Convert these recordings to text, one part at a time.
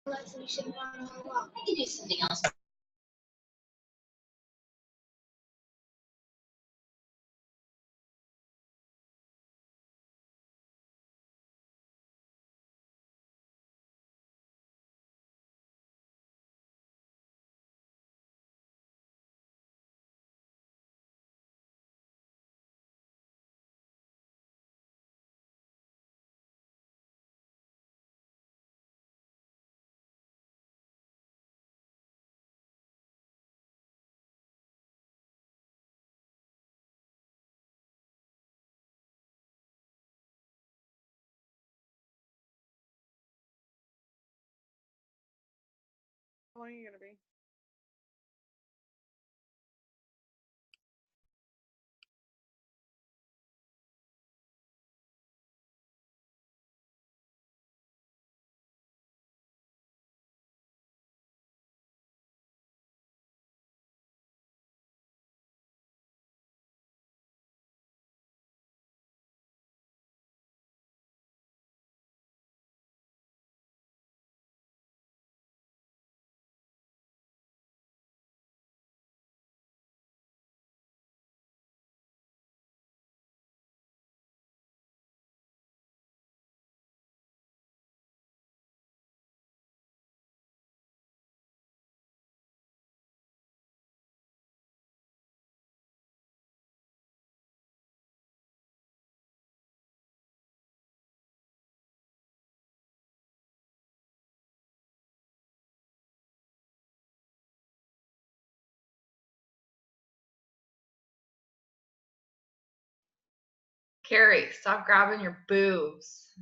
resolution on a walk. We can do something else. How long are you gonna be? Carrie, stop grabbing your boobs.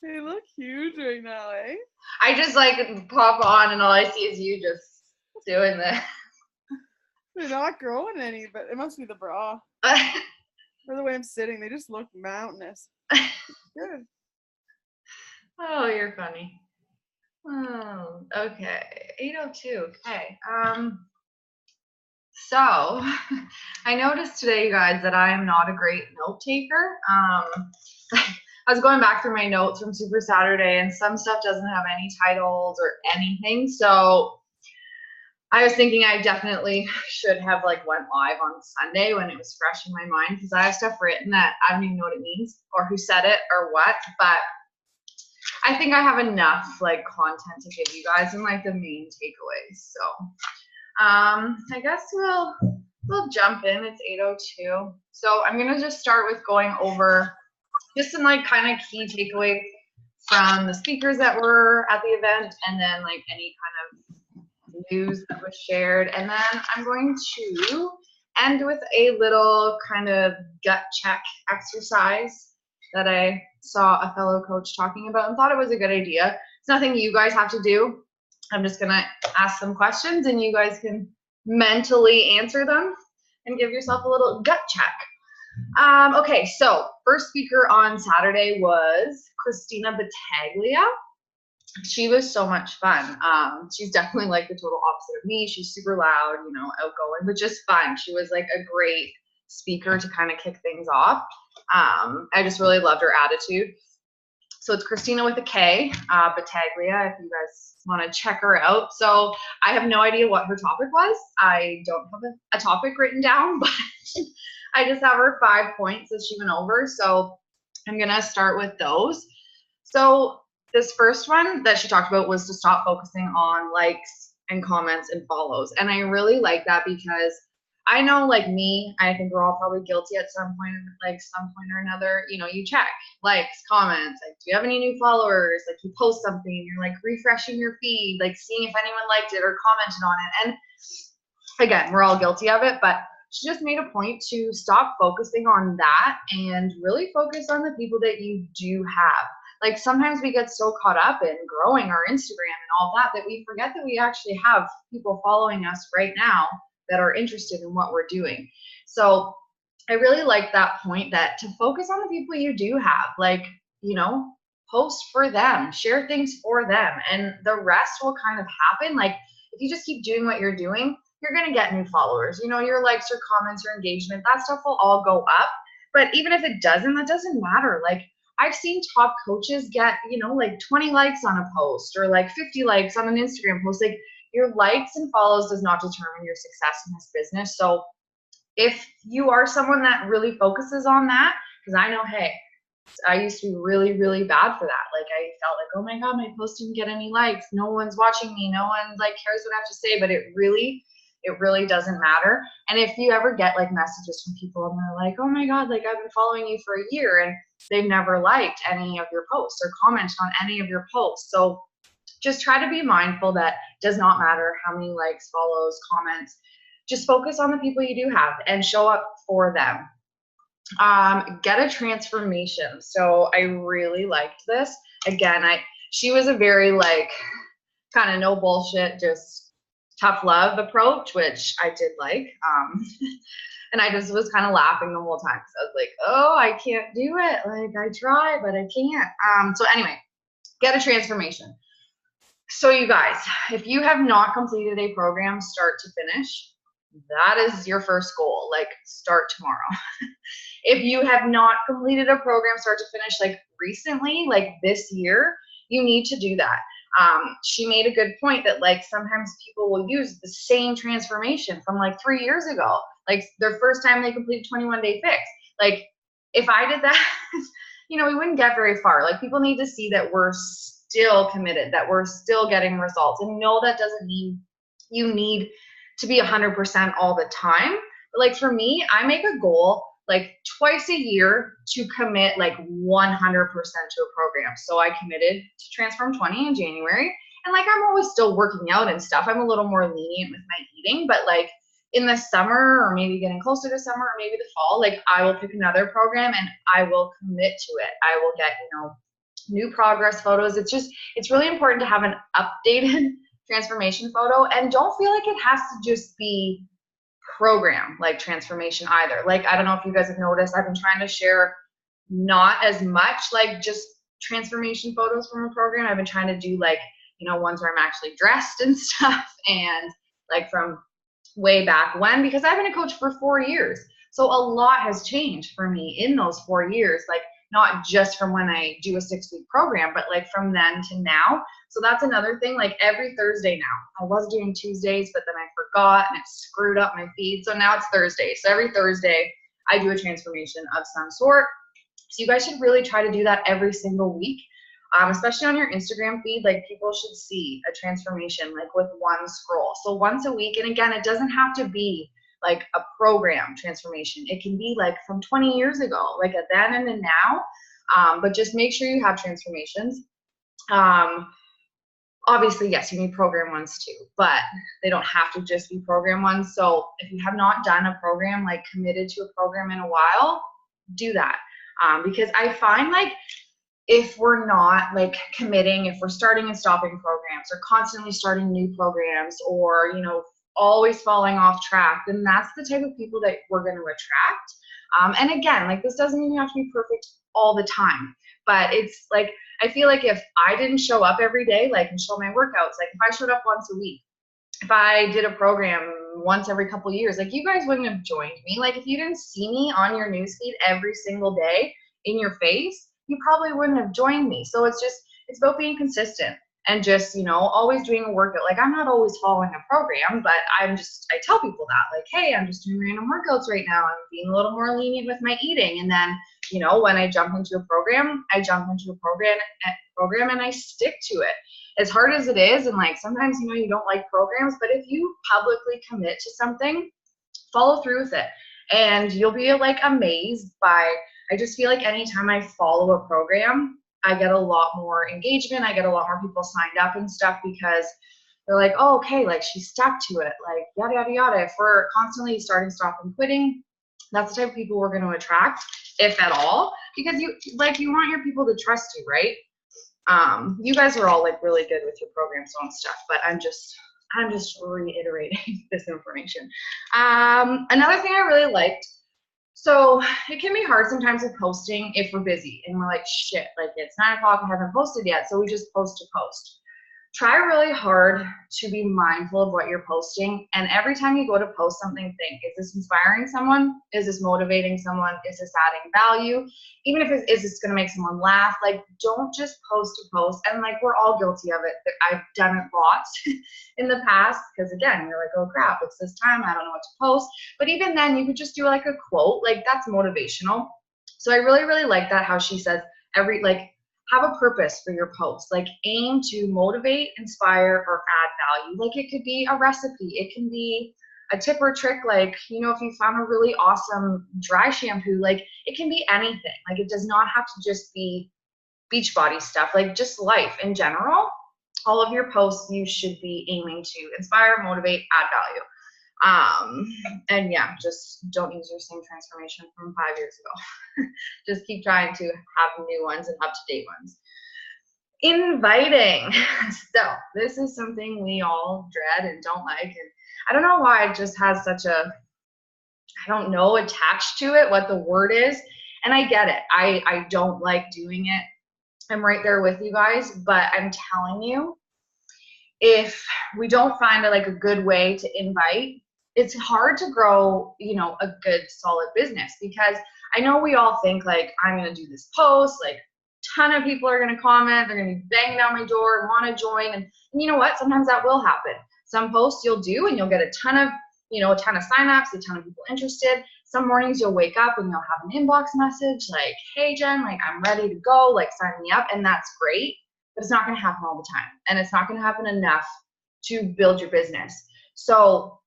They look huge right now, eh? I just like pop on and all I see is you just doing this. They're not growing any, but it must be the bra. Or the way I'm sitting, they just look mountainous. Good. Oh, you're funny. Oh, okay. 8:02. Okay. So I noticed today, you guys, that I am not a great note taker. I was going back through my notes from Super Saturday, and some stuff doesn't have any titles or anything. So I was thinking I definitely should have like went live on Sunday when it was fresh in my mind, because I have stuff written that I don't even know what it means or who said it or what. But I think I have enough like content to give you guys and like the main takeaways. So I guess we'll jump in. It's 8:02. So I'm gonna just start with going over just some like kind of key takeaways from the speakers that were at the event, and then like any kind of news that was shared. And then I'm going to end with a little kind of gut check exercise that I saw a fellow coach talking about and thought it was a good idea. It's nothing you guys have to do. I'm just gonna ask some questions and you guys can mentally answer them and give yourself a little gut check. Okay, so first speaker on Saturday was Christina Battaglia. She was so much fun. She's definitely like the total opposite of me. She's super loud, you know, outgoing, but just fun. She was like a great speaker to kind of kick things off. I just really loved her attitude. So it's Christina with a K, Battaglia, if you guys want to check her out. So I have no idea what her topic was. I don't have a topic written down, but I just have her 5 points that she went over. So I'm going to start with those. So this first one that she talked about was to stop focusing on likes and comments and follows. And I really like that because I know, like me, I think we're all probably guilty at some point or another. You know, you check likes, comments, like, do you have any new followers? Like, you post something and you're like refreshing your feed, like seeing if anyone liked it or commented on it. And again, we're all guilty of it, but she just made a point to stop focusing on that and really focus on the people that you do have. Like, sometimes we get so caught up in growing our Instagram and all that we forget that we actually have people following us right now that are interested in what we're doing. So I really like that point, that to focus on the people you do have, like, you know, post for them, share things for them, and the rest will kind of happen. Like, if you just keep doing what you're doing, you're going to get new followers. You know, your likes, your comments, your engagement, that stuff will all go up. But even if it doesn't, that doesn't matter. Like, I've seen top coaches get, you know, like 20 likes on a post or like 50 likes on an Instagram post. Like your likes and follows does not determine your success in this business. So if you are someone that really focuses on that, because I know, hey, I used to be really, really bad for that. Like I felt like, oh my God, my post didn't get any likes. No one's watching me. No one like cares what I have to say. But it really doesn't matter. And if you ever get like messages from people and they're like, oh my God, like I've been following you for a year and they've never liked any of your posts or commented on any of your posts. So just try to be mindful that it does not matter how many likes, follows, comments. Just focus on the people you do have and show up for them. Get a transformation. So I really liked this. Again, she was a very like kind of no bullshit, just tough love approach, which I did like. And I just was kind of laughing the whole time because I was like, oh, I can't do it. Like I try, but I can't. So anyway, get a transformation. So you guys, if you have not completed a program start to finish, that is your first goal. Like start tomorrow. If you have not completed a program start to finish, like recently, like this year, you need to do that. She made a good point that like sometimes people will use the same transformation from like 3 years ago, like their first time they completed 21-day fix. Like if I did that, you know, we wouldn't get very far. Like people need to see that we're still committed, that we're still getting results. And no, that doesn't mean you need to be 100% all the time. But like for me, I make a goal like twice a year to commit like 100% to a program. So I committed to Transform 20 in January. And like I'm always still working out and stuff. I'm a little more lenient with my eating, but like in the summer or maybe getting closer to summer or maybe the fall, like I will pick another program and I will commit to it. I will get, you know, new progress photos. It's really important to have an updated transformation photo, and don't feel like it has to just be program like transformation either. Like I don't know if you guys have noticed, I've been trying to share not as much like just transformation photos from a program. I've been trying to do like, you know, ones where I'm actually dressed and stuff, and like from way back when, because I've been a coach for 4 years. So a lot has changed for me in those 4 years, like not just from when I do a 6-week program, but like from then to now. So that's another thing, like every Thursday now. I was doing Tuesdays, but then I forgot and it screwed up my feed. So now it's Thursday. So every Thursday I do a transformation of some sort. So you guys should really try to do that every single week, especially on your Instagram feed. Like people should see a transformation like with one scroll. So once a week, and again, it doesn't have to be like a program transformation. It can be like from 20 years ago, like a then and a now, but just make sure you have transformations. Obviously, yes, you need program ones too, but they don't have to just be program ones. So if you have not done a program, like committed to a program in a while, do that. Because I find like if we're not like committing, if we're starting and stopping programs or constantly starting new programs or, you know, always falling off track, then that's the type of people that we're going to attract. And again, like this doesn't mean you have to be perfect all the time, but it's like, I feel like if I didn't show up every day, like and show my workouts, like if I showed up once a week, if I did a program once every couple of years, like you guys wouldn't have joined me. Like if you didn't see me on your newsfeed every single day in your face, you probably wouldn't have joined me. So it's about being consistent. And just, you know, always doing a workout. Like I'm not always following a program, but I tell people that like, hey, I'm just doing random workouts right now. I'm being a little more lenient with my eating. And then, you know, when I jump into a program, I jump into a program and I stick to it. As hard as it is, and like sometimes, you know, you don't like programs, but if you publicly commit to something, follow through with it. And you'll be like amazed by, I just feel like anytime I follow a program, I get a lot more engagement. I get a lot more people signed up and stuff because they're like, oh, okay, like she stuck to it, like yada, yada, yada. If we're constantly starting, stop, and quitting, that's the type of people we're going to attract, if at all, because you want your people to trust you, right? You guys are all like really good with your programs and stuff, but I'm just reiterating this information. Another thing I really liked, so it can be hard sometimes with posting if we're busy and we're like, shit, like it's 9 o'clock, I haven't posted yet, so we just post to post. try really hard to be mindful of what you're posting. And every time you go to post something, think, is this inspiring someone? Is this motivating someone? Is this adding value? Even if is this going to make someone laugh? Like, don't just post to post. And like, we're all guilty of it. I've done it lots in the past, because again, you're like, oh crap, it's this time, I don't know what to post. But even then, you could just do like a quote, like that's motivational. So I really, really like that, how she says have a purpose for your post, like aim to motivate, inspire, or add value. Like it could be a recipe, it can be a tip or trick, like, you know, if you found a really awesome dry shampoo, like it can be anything. Like it does not have to just be Beachbody stuff, like just life in general. All of your posts, you should be aiming to inspire, motivate, add value. And yeah, just don't use your same transformation from 5 years ago. Just keep trying to have new ones and up-to-date ones. Inviting. So this is something we all dread and don't like. And I don't know why it just has such a, I don't know, attached to it, what the word is. And I get it. I don't like doing it. I'm right there with you guys, but I'm telling you, if we don't find a good way to invite, it's hard to grow, you know, a good solid business. Because I know we all think like, I'm going to do this post, like a ton of people are going to comment, they're going to be banging down my door, want to join. And you know what? Sometimes that will happen. Some posts you'll do and you'll get a ton of signups, a ton of people interested. Some mornings you'll wake up and you'll have an inbox message like, hey Jen, like I'm ready to go, like sign me up. And that's great, but it's not going to happen all the time. And it's not going to happen enough to build your business. So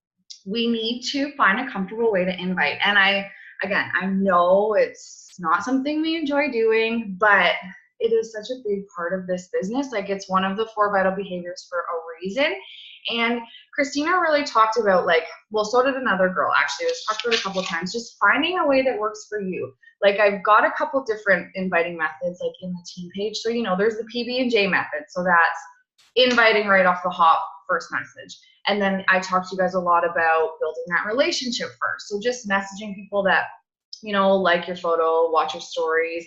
we need to find a comfortable way to invite. And I know it's not something we enjoy doing, but it is such a big part of this business. Like it's one of the 4 vital behaviors for a reason. And Christina really talked about so did another girl actually. It was talked about a couple of times, just finding a way that works for you. Like I've got a couple different inviting methods like in the team page. So, you know, there's the PB&J method. So that's inviting right off the hop, first message. And then I talked to you guys a lot about building that relationship first. So just messaging people that, you know, like your photo, watch your stories,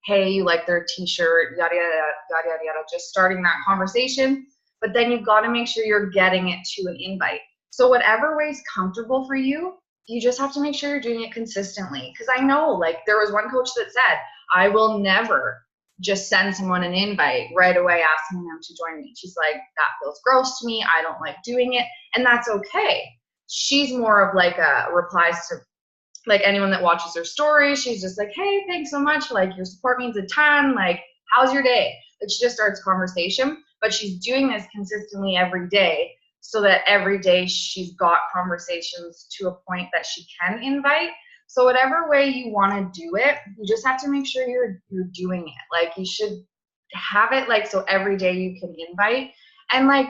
hey, you like their t-shirt, yada, yada, yada, yada, yada, just starting that conversation. But then you've got to make sure you're getting it to an invite. So whatever way is comfortable for you, you just have to make sure you're doing it consistently. Because I know, like, there was one coach that said, I will never just send someone an invite right away asking them to join me. She's like, that feels gross to me. I don't like doing it. And that's okay. She's more of like a replies to like anyone that watches her story. She's just like, hey, thanks so much. Like your support means a ton. Like, how's your day? Like she just starts conversation, but she's doing this consistently every day so that every day she's got conversations to a point that she can invite. So whatever way you want to do it, you just have to make sure you're doing it. Like you should have it like so every day you can invite. And like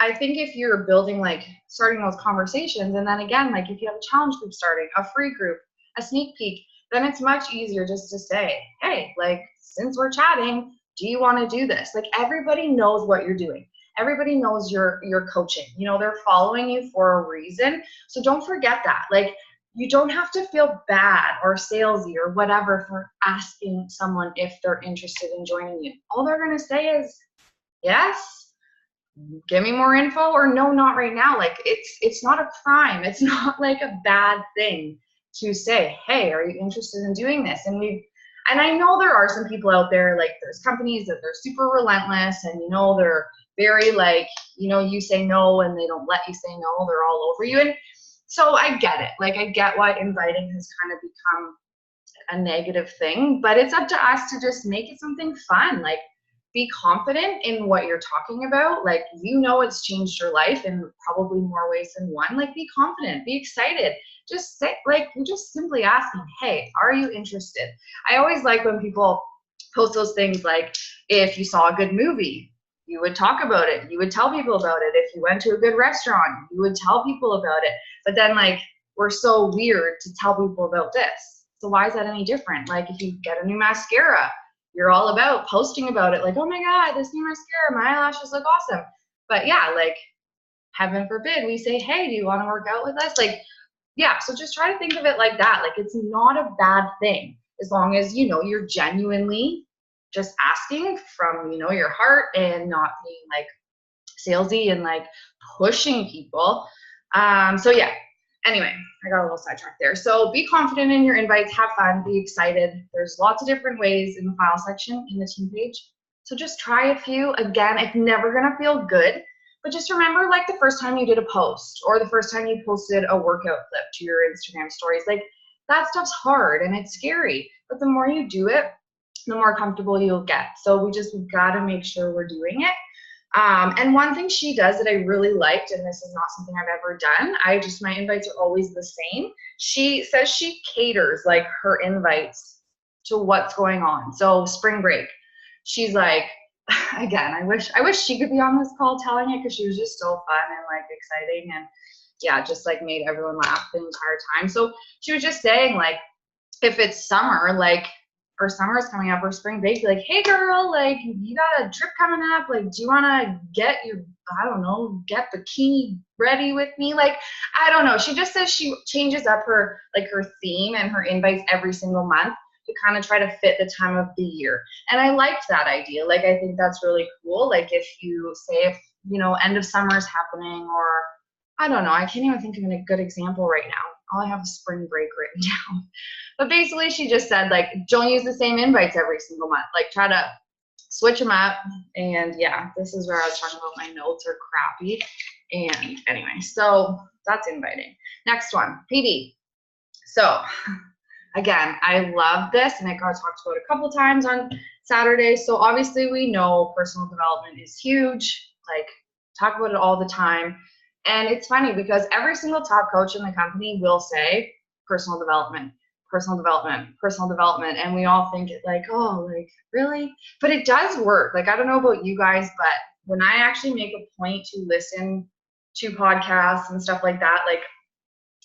I think if you're building starting those conversations, and then again, like if you have a challenge group starting, a free group, a sneak peek, then it's much easier just to say, hey, like since we're chatting, do you want to do this? Like everybody knows what you're doing. Everybody knows you're coaching. You know, they're following you for a reason. So don't forget that. Like you don't have to feel bad or salesy or whatever for asking someone if they're interested in joining you. All they're going to say is, yes, give me more info, or no, not right now. Like it's not a crime. It's not like a bad thing to say, hey, are you interested in doing this? And I know there are some people out there, like there's companies that they're super relentless and, you know, they're very like, you know, you say no and they don't let you say no. They're all over you. And so I get it. Like I get why inviting has kind of become a negative thing, but it's up to us to just make it something fun. Like be confident in what you're talking about. Like, you know, it's changed your life in probably more ways than one. Like be confident, be excited. Just say, like, you're just simply asking, hey, are you interested? I always like when people post those things like, if you saw a good movie, you would talk about it. You would tell people about it. If you went to a good restaurant, you would tell people about it. But then, like, we're so weird to tell people about this. So why is that any different? Like, if you get a new mascara, you're all about posting about it. Like, oh my God, this new mascara, my eyelashes look awesome. But yeah, like, heaven forbid we say, hey, do you want to work out with us? Like, yeah, so just try to think of it like that. Like, it's not a bad thing as long as, you know, you're genuinely just asking from, you know, your heart and not being like salesy and like pushing people. So yeah, anyway, I got a little sidetracked there. So be confident in your invites, have fun, be excited. There's lots of different ways in the file section in the team page. So just try a few. Again, it's never gonna feel good, but just remember like the first time you did a post or the first time you posted a workout clip to your Instagram stories, like that stuff's hard and it's scary, but the more you do it, the more comfortable you'll get. So we've got to make sure we're doing it. And one thing she does that I really liked, and this is not something I've ever done, my invites are always the same. She says she caters like her invites to what's going on. So spring break, she's like, again, I wish she could be on this call telling it, because she was just so fun and like exciting, and yeah, just like made everyone laugh the entire time. So she was just saying like, if it's summer, like, or summer's coming up, or spring break, like, hey girl, like you got a trip coming up, like do you want to get your, I don't know, get bikini ready with me? Like, I don't know. She just says she changes up her theme and her invites every single month to kind of try to fit the time of the year. And I liked that idea. Like, I think that's really cool. Like if you say, if you know, end of summer is happening, or I don't know, I can't even think of a good example right now. All I have is spring break written down. But basically she just said like, don't use the same invites every single month. Like try to switch them up. And yeah, this is where I was talking about my notes are crappy. And anyway, so that's inviting. Next one, PD. So again, I love this, and I got talked about a couple times on Saturday. So obviously we know personal development is huge. Like talk about it all the time. And it's funny because every single top coach in the company will say personal development, personal development, personal development. And we all think it like, oh, like really? But it does work. Like, I don't know about you guys, but when I actually make a point to listen to podcasts and stuff like that, like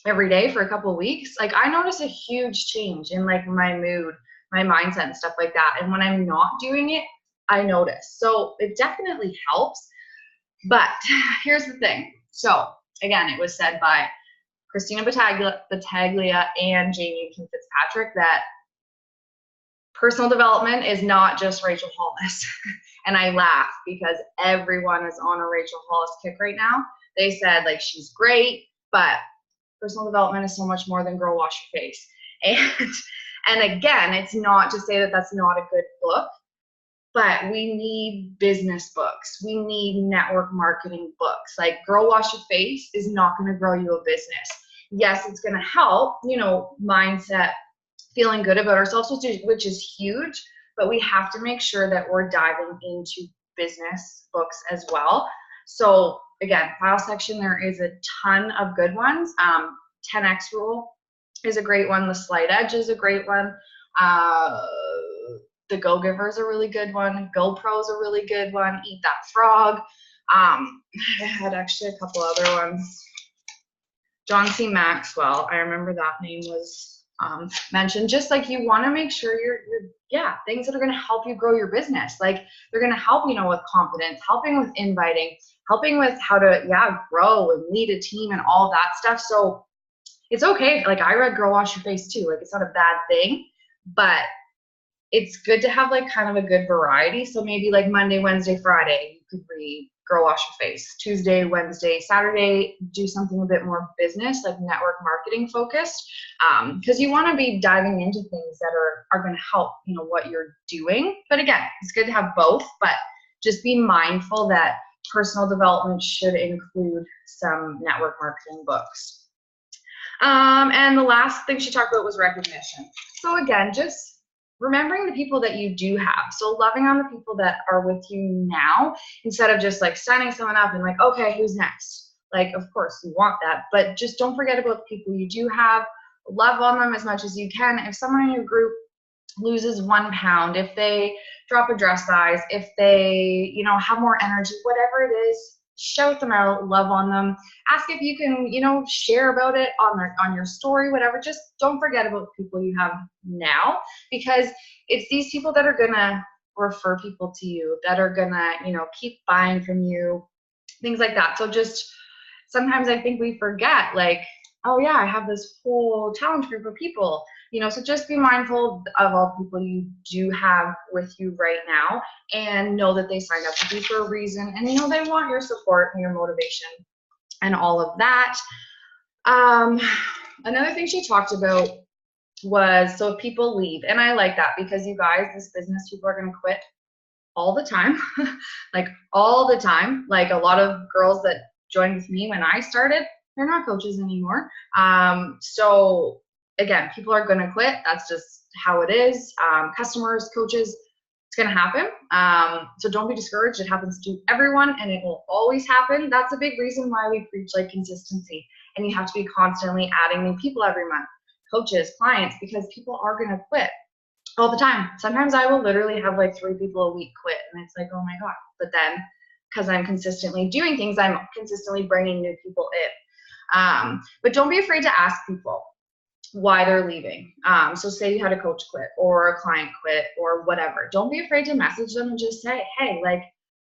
every day for a couple of weeks, like I notice a huge change in like my mood, my mindset and stuff like that. And when I'm not doing it, I notice. So it definitely helps. But here's the thing. So again, it was said by Christina Battaglia and Jamie Fitzpatrick that personal development is not just Rachel Hollis. And I laugh because everyone is on a Rachel Hollis kick right now. They said like she's great, but personal development is so much more than Girl Wash Your Face. And again, it's not to say that that's not a good book. But we need business books. We need network marketing books. Like Girl Wash Your Face is not going to grow you a business. Yes, it's going to help, you know, mindset, feeling good about ourselves, which is huge. But we have to make sure that we're diving into business books as well. So again, file section, there is a ton of good ones. 10X Rule is a great one. The Slight Edge is a great one. The Go-Giver is a really good one. GoPro is a really good one. Eat That Frog. I had actually a couple other ones. John C. Maxwell. I remember that name was mentioned. Just like you want to make sure you're things that are going to help you grow your business. Like they're going to help, you know, with confidence, helping with inviting, helping with how to, grow and lead a team and all that stuff. So it's okay. Like I read Girl Wash Your Face too. Like it's not a bad thing, but it's good to have like kind of a good variety. So maybe like Monday, Wednesday, Friday, you could read Girl Wash Your Face. Tuesday, Wednesday, Saturday, do something a bit more business, like network marketing focused. Because you want to be diving into things that are going to help, you know, what you're doing. But again, it's good to have both, but just be mindful that personal development should include some network marketing books. And the last thing she talked about was recognition. So again, just remembering the people that you do have. So loving on the people that are with you now, instead of just like signing someone up and like, okay, who's next? Like, of course you want that, but just don't forget about the people you do have. Love on them as much as you can. If someone in your group loses 1 pound, if they drop a dress size, if they, you know, have more energy, whatever it is, shout them out, love on them, ask if you can, you know, share about it on your story, whatever. Just don't forget about the people you have now, because it's these people that are gonna refer people to you, that are gonna, you know, keep buying from you, things like that. So just sometimes I think we forget, like, oh yeah, I have this whole challenge group of people, you know, so just be mindful of all the people you do have with you right now, and know that they signed up with you for a reason, and you know they want your support and your motivation and all of that. Another thing she talked about was, so if people leave, and I like that, because you guys, this business, people are going to quit all the time. Like all the time. Like a lot of girls that joined with me when I started, they're not coaches anymore. So again, people are going to quit. That's just how it is. Customers, coaches, it's going to happen. So don't be discouraged. It happens to everyone, and it will always happen. That's a big reason why we preach like consistency, and you have to be constantly adding new people every month, coaches, clients, because people are going to quit all the time. Sometimes I will literally have like 3 people a week quit, and it's like, oh my God. But then because I'm consistently doing things, I'm consistently bringing new people in. But don't be afraid to ask people why they're leaving. So say you had a coach quit or a client quit or whatever. Don't be afraid to message them and just say, hey, like,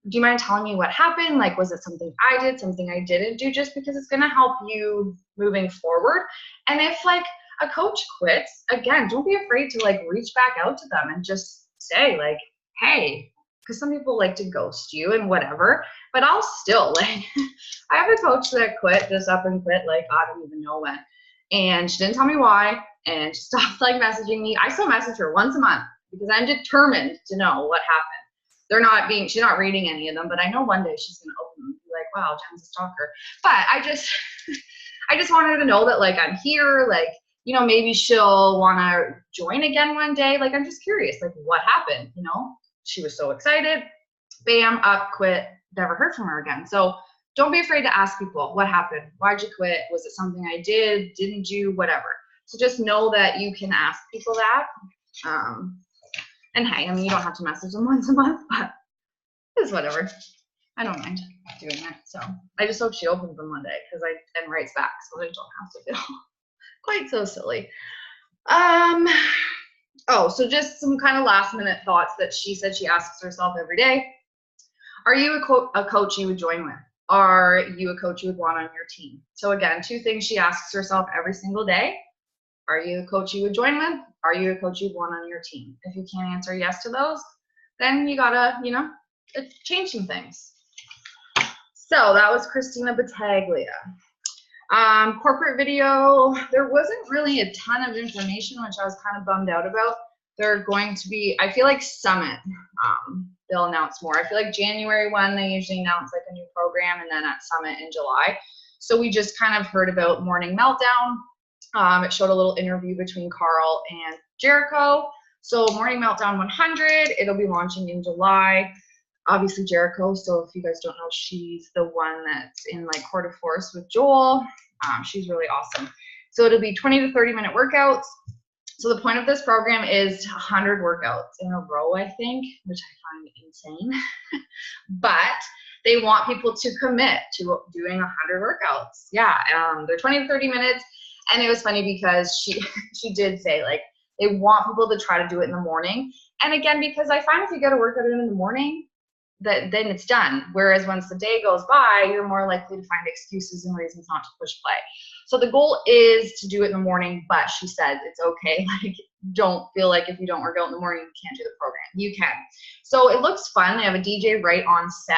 do you mind telling me what happened? Like, was it something I did, something I didn't do? Just because it's going to help you moving forward. And if like a coach quits, again, don't be afraid to like reach back out to them and just say like, hey, because some people like to ghost you and whatever, but I'll still like, I have a coach that quit, just up and quit, like, I don't even know when. And she didn't tell me why, and she stopped like messaging me. I still message her once a month because I'm determined to know what happened. She's not reading any of them, but I know one day she's gonna open them and be like, wow, Jen's a stalker. But I just want her to know that like I'm here, like, you know, maybe she'll wanna join again one day. Like, I'm just curious, like what happened, you know? She was so excited, bam, up, quit, never heard from her again. So don't be afraid to ask people, what happened? Why'd you quit? Was it something I did, didn't do, whatever. So just know that you can ask people that. And hey, I mean, you don't have to message them once a month, but it's whatever. I don't mind doing that. So I just hope she opens them one day and writes back, so they don't have to feel quite so silly. Oh, so just some kind of last minute thoughts that she said she asks herself every day. Are you a coach you would join with? Are you a coach you would want on your team? So again, 2 things she asks herself every single day. Are you a coach you would join with? Are you a coach you'd want on your team? If you can't answer yes to those, then you gotta, you know, change some things. So that was Christina Battaglia. Corporate video, there wasn't really a ton of information, which I was kind of bummed out about. They're going to be, I feel like Summit, they'll announce more. I feel like January 1, they usually announce like a new program, and then at Summit in July. So we just kind of heard about Morning Meltdown. It showed a little interview between Carl and Jericho. So Morning Meltdown 100, it'll be launching in July. Obviously Jericho, so if you guys don't know, she's the one that's in like Court of Force with Joel. She's really awesome. So it'll be 20 to 30 minute workouts. So the point of this program is 100 workouts in a row, I think, which I find insane. But they want people to commit to doing 100 workouts. Yeah, they're 20 to 30 minutes. And it was funny because she did say like they want people to try to do it in the morning. And again, because I find if you get a workout in the morning, then it's done. Whereas once the day goes by, you're more likely to find excuses and reasons not to push play. So the goal is to do it in the morning, but she said it's okay. Like, don't feel like if you don't work out in the morning, you can't do the program. You can. So it looks fun. They have a DJ right on set.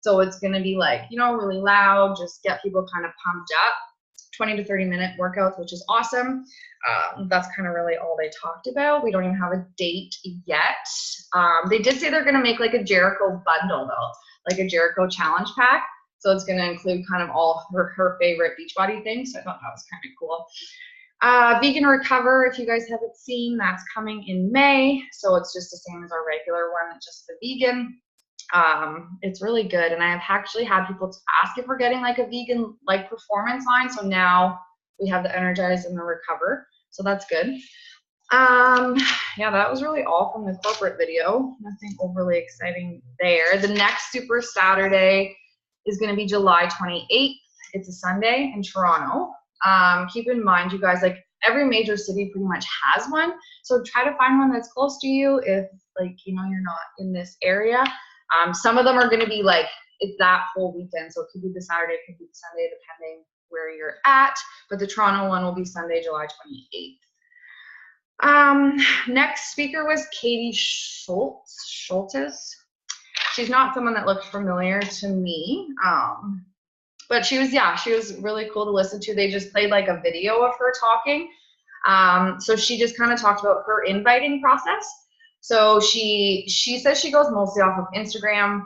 So it's going to be like, you know, really loud, just get people kind of pumped up. 20 to 30 minute workouts, which is awesome. That's kind of really all they talked about. We don't even have a date yet. They did say they're going to make like a Jericho bundle though, like a Jericho challenge pack. So it's going to include kind of all her favorite Beachbody things. So I thought that was kind of cool. Vegan Recover, if you guys haven't seen, that's coming in May. So it's just the same as our regular one, it's just the vegan. It's really good, and I have actually had people ask if we're getting like a vegan like performance line. So now we have the Energize and the Recover, so that's good. Yeah, that was really all from the corporate video. Nothing overly exciting there. The next Super Saturday is going to be July 28th. It's a Sunday in Toronto. Keep in mind, you guys, like every major city pretty much has one, so try to find one that's close to you if like, you know, you're not in this area. Some of them are going to be like, it's that whole weekend. So it could be the Saturday, it could be the Sunday, depending where you're at, but the Toronto one will be Sunday, July 28th. Next speaker was Katie Schultes. She's not someone that looked familiar to me, but she was really cool to listen to. They just played like a video of her talking. So she just kind of talked about her inviting process. So she says she goes mostly off of Instagram.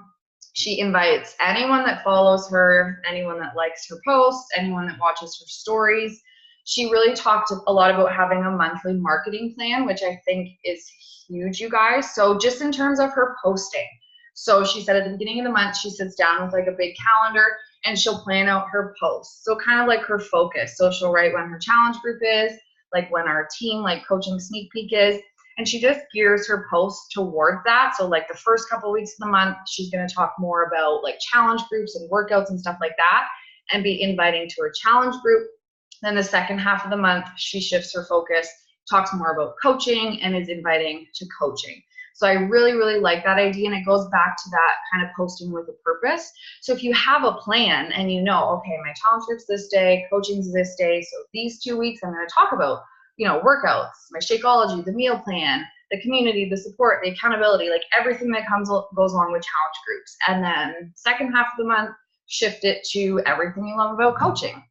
She invites anyone that follows her, anyone that likes her posts, anyone that watches her stories. She really talked a lot about having a monthly marketing plan, which I think is huge, you guys. So just in terms of her posting. So she said at the beginning of the month, she sits down with like a big calendar and she'll plan out her posts. So kind of like her focus. So she'll write when her challenge group is, like when our team, like coaching sneak peek is, and she just gears her posts towards that. So like the first couple of weeks of the month, she's going to talk more about like challenge groups and workouts and stuff like that and be inviting to her challenge group. Then the second half of the month, she shifts her focus, talks more about coaching and is inviting to coaching. So I really, really like that idea, and it goes back to that kind of posting with a purpose. So if you have a plan and you know, okay, my challenge group's this day, coaching's this day, so these 2 weeks I'm going to talk about, workouts, my Shakeology, the meal plan, the community, the support, the accountability, like everything that goes along with challenge groups. And then second half of the month, shift it to everything you love about coaching.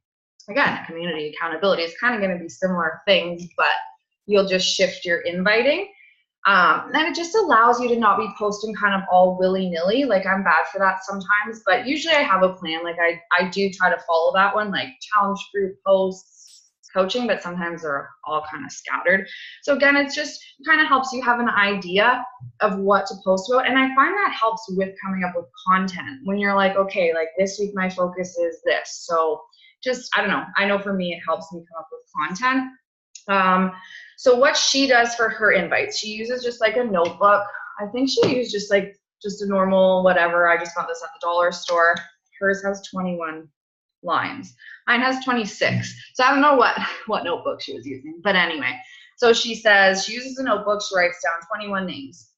Again, community, accountability is kind of going to be similar things, but you'll just shift your inviting. And it just allows you to not be posting kind of all willy-nilly. Like I'm bad for that sometimes, but usually I have a plan. Like I do try to follow that one, like challenge group posts, coaching, but sometimes they're all kind of scattered. So again, it's just kind of helps you have an idea of what to post about. And I find that helps with coming up with content when you're like, okay, like this week my focus is this. So just, I don't know. I know for me, it helps me come up with content. So what she does for her invites, she uses just like a notebook. I think she used just a normal whatever. I just got this at the dollar store. Hers has 21 lines. Mine has 26. So I don't know what notebook she was using. But anyway, so she says she uses a notebook. She writes down 21 names.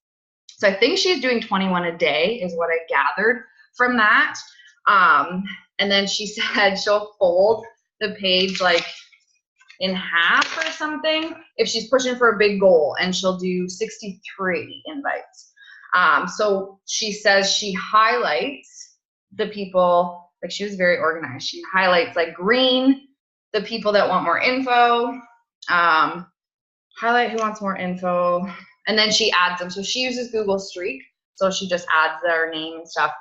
So I think she's doing 21 a day is what I gathered from that. And then she said she'll fold the page like in half or something if she's pushing for a big goal, and she'll do 63 invites. So she says she highlights the people, like she was very organized. She highlights like green, the people that want more info, highlight who wants more info, and then she adds them. So she uses Google Streak. So she just adds their name and stuff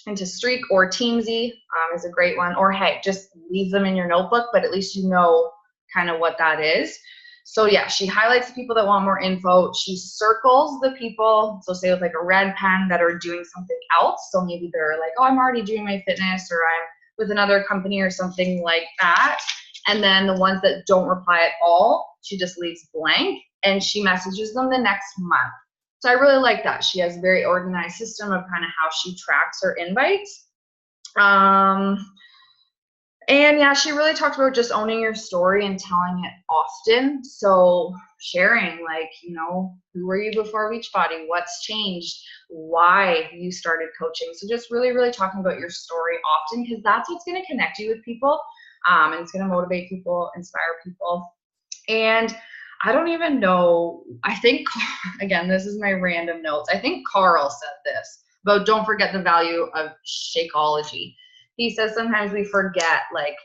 into Streak, or Teamsy is a great one, or hey, just leave them in your notebook, but at least you know kind of what that is. So yeah, she highlights the people that want more info. She circles the people, so say with like a red pen, that are doing something else. So maybe they're like, oh, I'm already doing my fitness, or I'm with another company or something like that. And then the ones that don't reply at all, she just leaves blank and she messages them the next month. So I really like that. She has a very organized system of kind of how she tracks her invites. And yeah, she really talked about just owning your story and telling it often. So sharing, like, who were you before Beachbody? What's changed? Why you started coaching? So just really, really talking about your story often, because that's what's going to connect you with people. And it's going to motivate people, inspire people. And I don't even know, I think, again, this is my random notes. I think Carl said this about don't forget the value of Shakeology. He says sometimes we forget like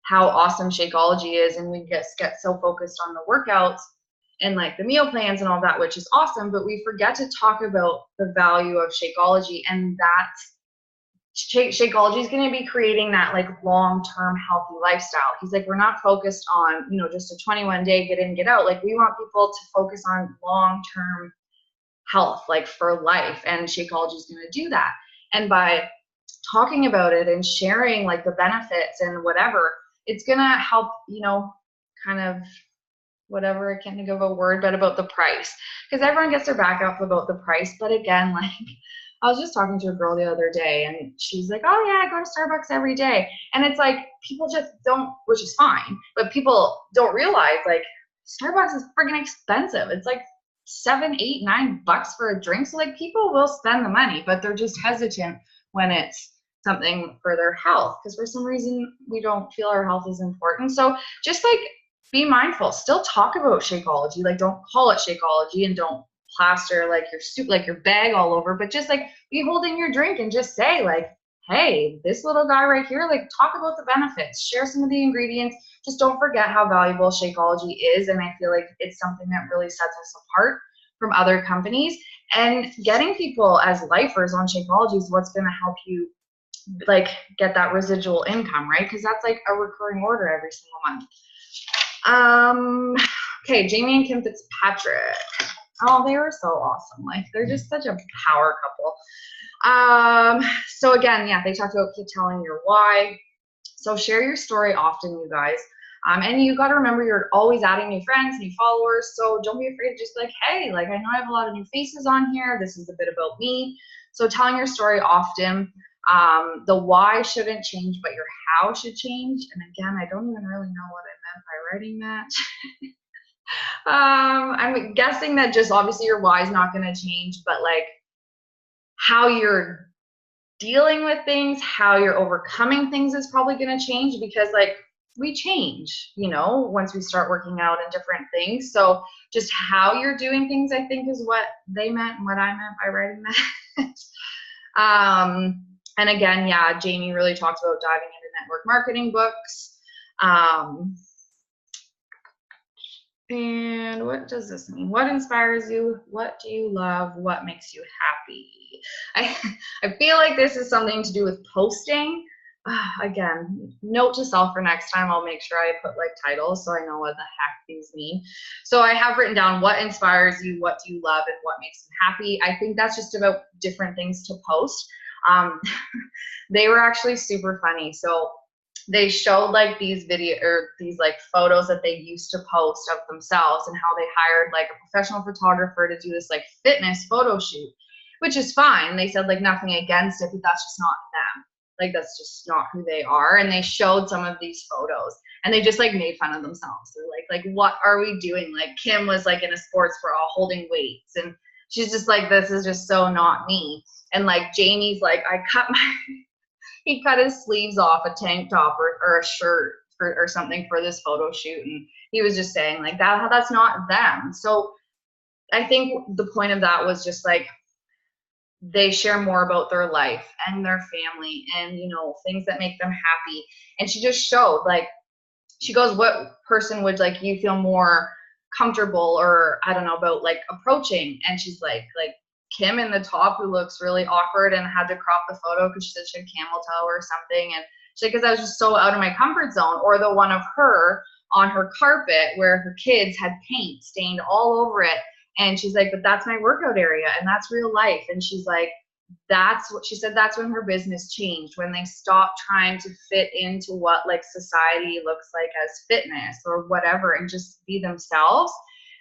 how awesome Shakeology is, and we get so focused on the workouts and like the meal plans and all that, which is awesome, but we forget to talk about the value of Shakeology, and that Shakeology is going to be creating that like long-term healthy lifestyle. He's like, we're not focused on, just a 21-day get in, get out. Like we want people to focus on long-term health, like for life, and Shakeology is going to do that. And by talking about it and sharing like the benefits and whatever, it's gonna help, kind of whatever, I can't think of a word, but about the price, because everyone gets their back up about the price. But again, like I was just talking to a girl the other day and she's like, oh yeah, I go to Starbucks every day. And it's like, people just don't, which is fine, but people don't realize like Starbucks is freaking expensive. It's like $7, $8, $9 for a drink. So like people will spend the money, but they're just hesitant when it's something for their health, because for some reason we don't feel our health is important. So just like be mindful, still talk about Shakeology, like don't call it Shakeology and don't plaster like your soup, like your bag all over, but just like be holding your drink and just say like, hey, this little guy right here, like talk about the benefits, share some of the ingredients. Just don't forget how valuable Shakeology is. And I feel like it's something that really sets us apart from other companies. And getting people as lifers on Shakeology is what's going to help you like get that residual income, right? Because that's like a recurring order every single month. Okay, Jamie and Kim Fitzpatrick. Oh, they were so awesome. Like they're just such a power couple. So again, yeah, they talked about keep telling your why. So share your story often, you guys. And you got to remember you're always adding new friends, new followers. So don't be afraid to just like, hey, like I know I have a lot of new faces on here. This is a bit about me. So telling your story often. The why shouldn't change, but your how should change. And again, I don't even really know what I meant by writing that. I'm guessing that just obviously your why is not going to change, but like how you're dealing with things, how you're overcoming things is probably going to change, because like we change, you know, once we start working out in different things. So just how you're doing things, I think, is what they meant and what I meant by writing that. And again, yeah, Jamie really talked about diving into network marketing books. And what does this mean? What inspires you? What do you love? What makes you happy? I feel like this is something to do with posting. Again, note to self for next time, I'll make sure I put like titles so I know what the heck these mean. So I have written down what inspires you, what do you love, and what makes you happy. I think that's just about different things to post. They were actually super funny. So they showed like these like photos that they used to post of themselves and how they hired like a professional photographer to do this like fitness photo shoot, which is fine. They said like nothing against it, but that's just not them. Like that's just not who they are. And they showed some of these photos and they just like made fun of themselves. They're like, what are we doing? Like Kim was like in a sports bra holding weights, and she's just like, this is just so not me. And like Jamie's like, he cut his sleeves off a tank top or a shirt or something for this photo shoot. And he was just saying like that's not them. So I think the point of that was just like, they share more about their life and their family and, you know, things that make them happy. And she just showed like, she goes, what person would like you feel more comfortable or I don't know about like approaching? And she's like Kim in the top, who looks really awkward and had to crop the photo because she said she had camel toe or something. And she's like, because I was just so out of my comfort zone. Or the one of her on her carpet where her kids had paint stained all over it. And she's like, but that's my workout area and that's real life. And she's like, that's what she said, that's when her business changed, when they stopped trying to fit into what like society looks like as fitness or whatever and just be themselves.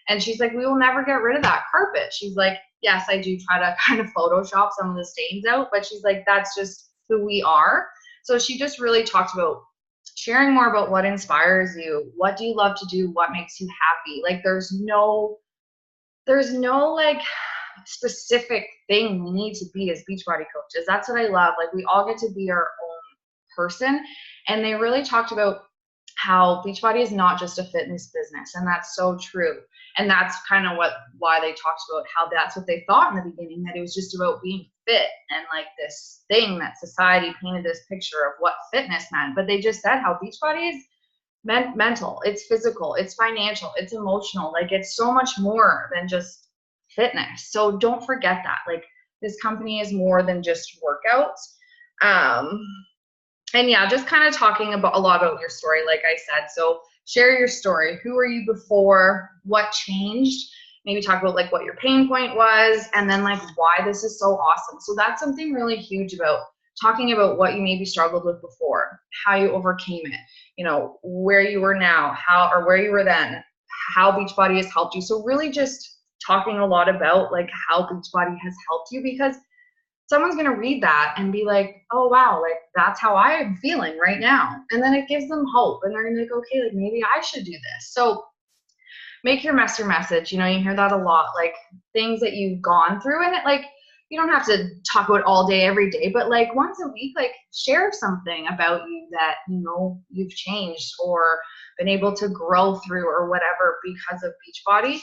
And she's like, we will never get rid of that carpet. She's like, yes, I do try to kind of Photoshop some of the stains out, but she's like, that's just who we are. So she just really talked about sharing more about what inspires you. What do you love to do? What makes you happy? Like there's no like specific thing we need to be as Beachbody coaches. That's what I love. Like we all get to be our own person. And they really talked about how Beachbody is not just a fitness business. And that's so true. And that's kind of why they talked about how that's what they thought in the beginning, that it was just about being fit and like this thing that society painted this picture of what fitness meant. But they just said how Beachbody is mental, it's physical, it's financial, it's emotional. Like it's so much more than just fitness. So don't forget that. Like this company is more than just workouts. And yeah, just kind of talking about a lot about your story, like I said. So share your story. Who were you before? What changed? Maybe talk about like what your pain point was, and then like why this is so awesome. So that's something really huge about talking about what you maybe struggled with before, how you overcame it, you know, where you were now, how or where you were then, how Beachbody has helped you. So really just talking a lot about like how Beachbody has helped you, because someone's going to read that and be like, oh, wow, like that's how I am feeling right now. And then it gives them hope and they're going to be like, okay, like maybe I should do this. So make your mess your message. You know, you hear that a lot, like things that you've gone through, and it like, you don't have to talk about all day, every day, but like once a week, like share something about you that, you know, you've changed or been able to grow through or whatever because of Beachbody.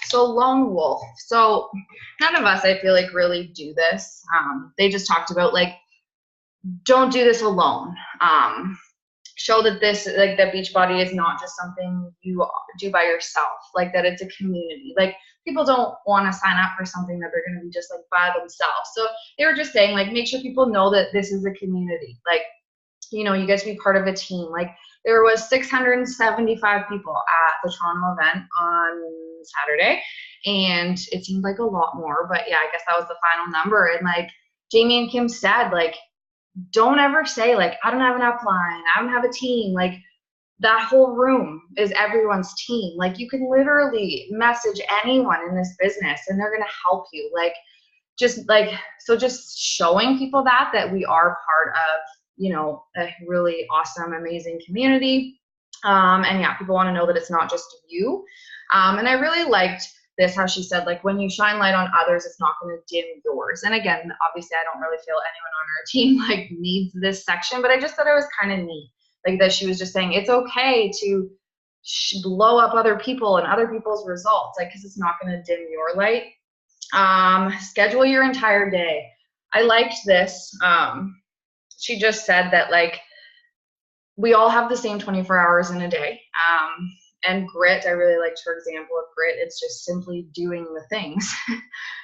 So lone wolf. So none of us, I feel like, really do this. They just talked about like, don't do this alone. Show that this, like, that Beachbody is not just something you do by yourself, like that it's a community. Like people don't want to sign up for something that they're going to be just like by themselves. So they were just saying like, make sure people know that this is a community. Like, you know, you guys be part of a team. Like there was 675 people at the Toronto event on Saturday, and it seemed like a lot more, but yeah, I guess that was the final number. And like Jamie and Kim said, like, don't ever say like, I don't have an upline, I don't have a team. Like that whole room is everyone's team. Like you can literally message anyone in this business and they're going to help you. Like just like, so just showing people that we are part of, you know, a really awesome, amazing community. And yeah, people want to know that it's not just you. And I really liked this, how she said, like, when you shine light on others, it's not going to dim yours. And again, obviously I don't really feel anyone on our team like needs this section, but I just thought it was kind of neat. Like that she was just saying, it's okay to blow up other people and other people's results, like, cause it's not going to dim your light. Schedule your entire day. I liked this. She just said that like, we all have the same 24 hours in a day. And grit, I really liked her example of grit. It's just simply doing the things.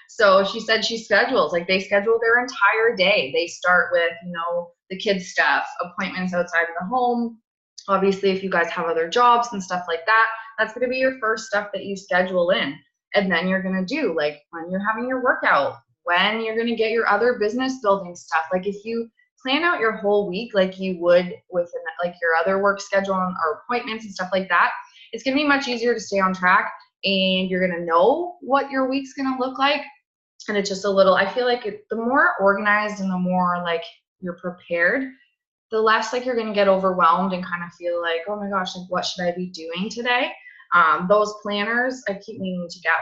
So she said she schedules, like they schedule their entire day. They start with, you know, the kids stuff, appointments outside of the home. Obviously, if you guys have other jobs and stuff like that, that's going to be your first stuff that you schedule in. And then you're going to do like when you're having your workout, when you're going to get your other business building stuff. Like if you plan out your whole week like you would with like your other work schedule or appointments and stuff like that, it's going to be much easier to stay on track, and you're going to know what your week's going to look like. And it's just a little, I feel like the more organized and the more like you're prepared, the less like you're going to get overwhelmed and kind of feel like, oh my gosh, like what should I be doing today? Those planners, I keep meaning to get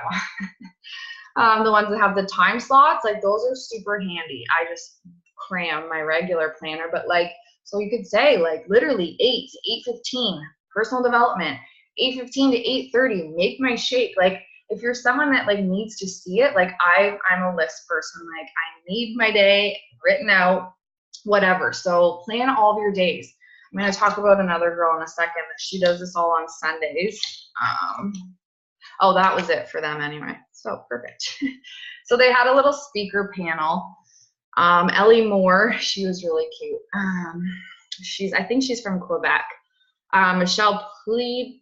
one. The ones that have the time slots, like those are super handy. I just cram my regular planner, but like, so you could say like literally 8 to 8:15 personal development, 8:15 to 8:30 make my shake. Like if you're someone that like needs to see it, like I'm a list person, like I need my day written out, whatever. So plan all of your days. I'm going to talk about another girl in a second that she does this all on Sundays. Oh, that was it for them anyway. So perfect. So they had a little speaker panel. Ellie Moore, she was really cute. I think she's from Quebec. Michelle Pleadier,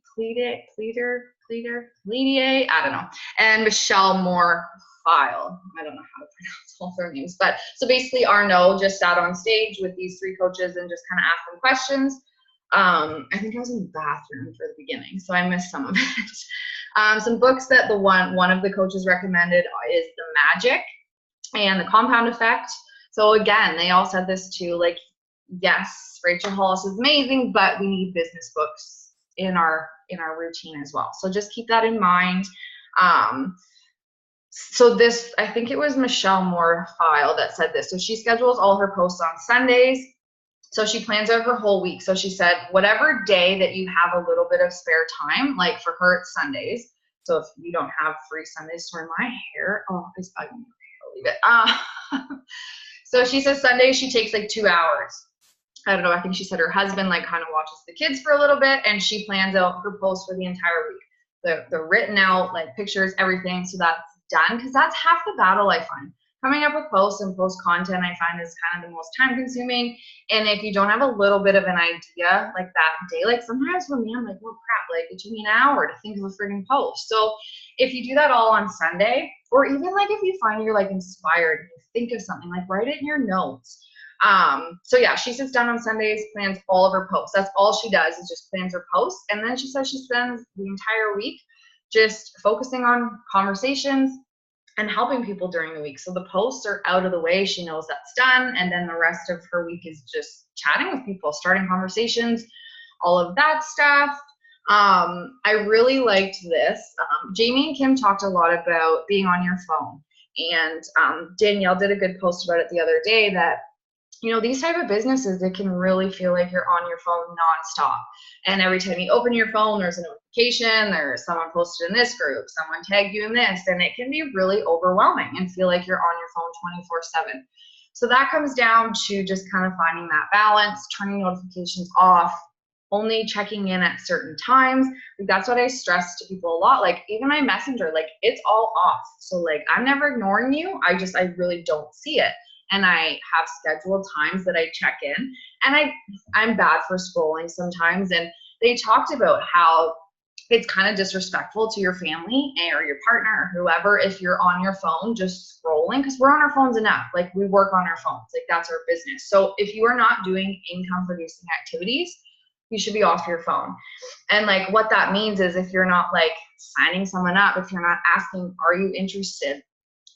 I don't know, and Michelle Moore File. I don't know how to pronounce all their names, but so basically Arnaud just sat on stage with these 3 coaches and just kind of asked them questions. I think I was in the bathroom for the beginning, so I missed some of it. Some books that one of the coaches recommended is The Magic and The Compound Effect. So again, they all said this too, like, yes, Rachel Hollis is amazing, but we need business books in our routine as well. So just keep that in mind. So this, I think it was Michelle Moore File that said this. So she schedules all her posts on Sundays. So she plans out her whole week. So she said, whatever day that you have a little bit of spare time, like for her, it's Sundays. So if you don't have free Sundays to wear my hair, oh, it's bugging me. Okay, I'll leave it. So she says Sundays she takes like 2 hours. I don't know, I think she said her husband like kind of watches the kids for a little bit, and she plans out her posts for the entire week. They're written out, like pictures, everything, so that's done, because that's half the battle, I find. Coming up with posts and post content, I find, is kind of the most time consuming. And if you don't have a little bit of an idea like that day, like sometimes for me, I'm like, well, crap, like it took me an hour to think of a friggin' post. So if you do that all on Sunday, or even like if you find you're like inspired, you think of something, like write it in your notes. So yeah, she sits down on Sundays, plans all of her posts. That's all she does, is just plans her posts. And then she says she spends the entire week just focusing on conversations and helping people during the week. So the posts are out of the way. She knows that's done. And then the rest of her week is just chatting with people, starting conversations, all of that stuff. I really liked this. Jamie and Kim talked a lot about being on your phone. And Danielle did a good post about it the other day that, you know, these type of businesses, it can really feel like you're on your phone nonstop. And every time you open your phone, there's a notification, there's someone posted in this group, someone tagged you in this, and it can be really overwhelming and feel like you're on your phone 24/7. So that comes down to just kind of finding that balance, turning notifications off, only checking in at certain times. Like, that's what I stress to people a lot. Like, even my messenger, like, it's all off. So like, I'm never ignoring you. I really don't see it. And I have scheduled times that I check in, and I'm bad for scrolling sometimes. And they talked about how it's kind of disrespectful to your family or your partner or whoever if you're on your phone just scrolling, because we're on our phones enough. Like, we work on our phones, like that's our business. So if you are not doing income producing activities, you should be off your phone. And like, what that means is if you're not like signing someone up, if you're not asking, are you interested,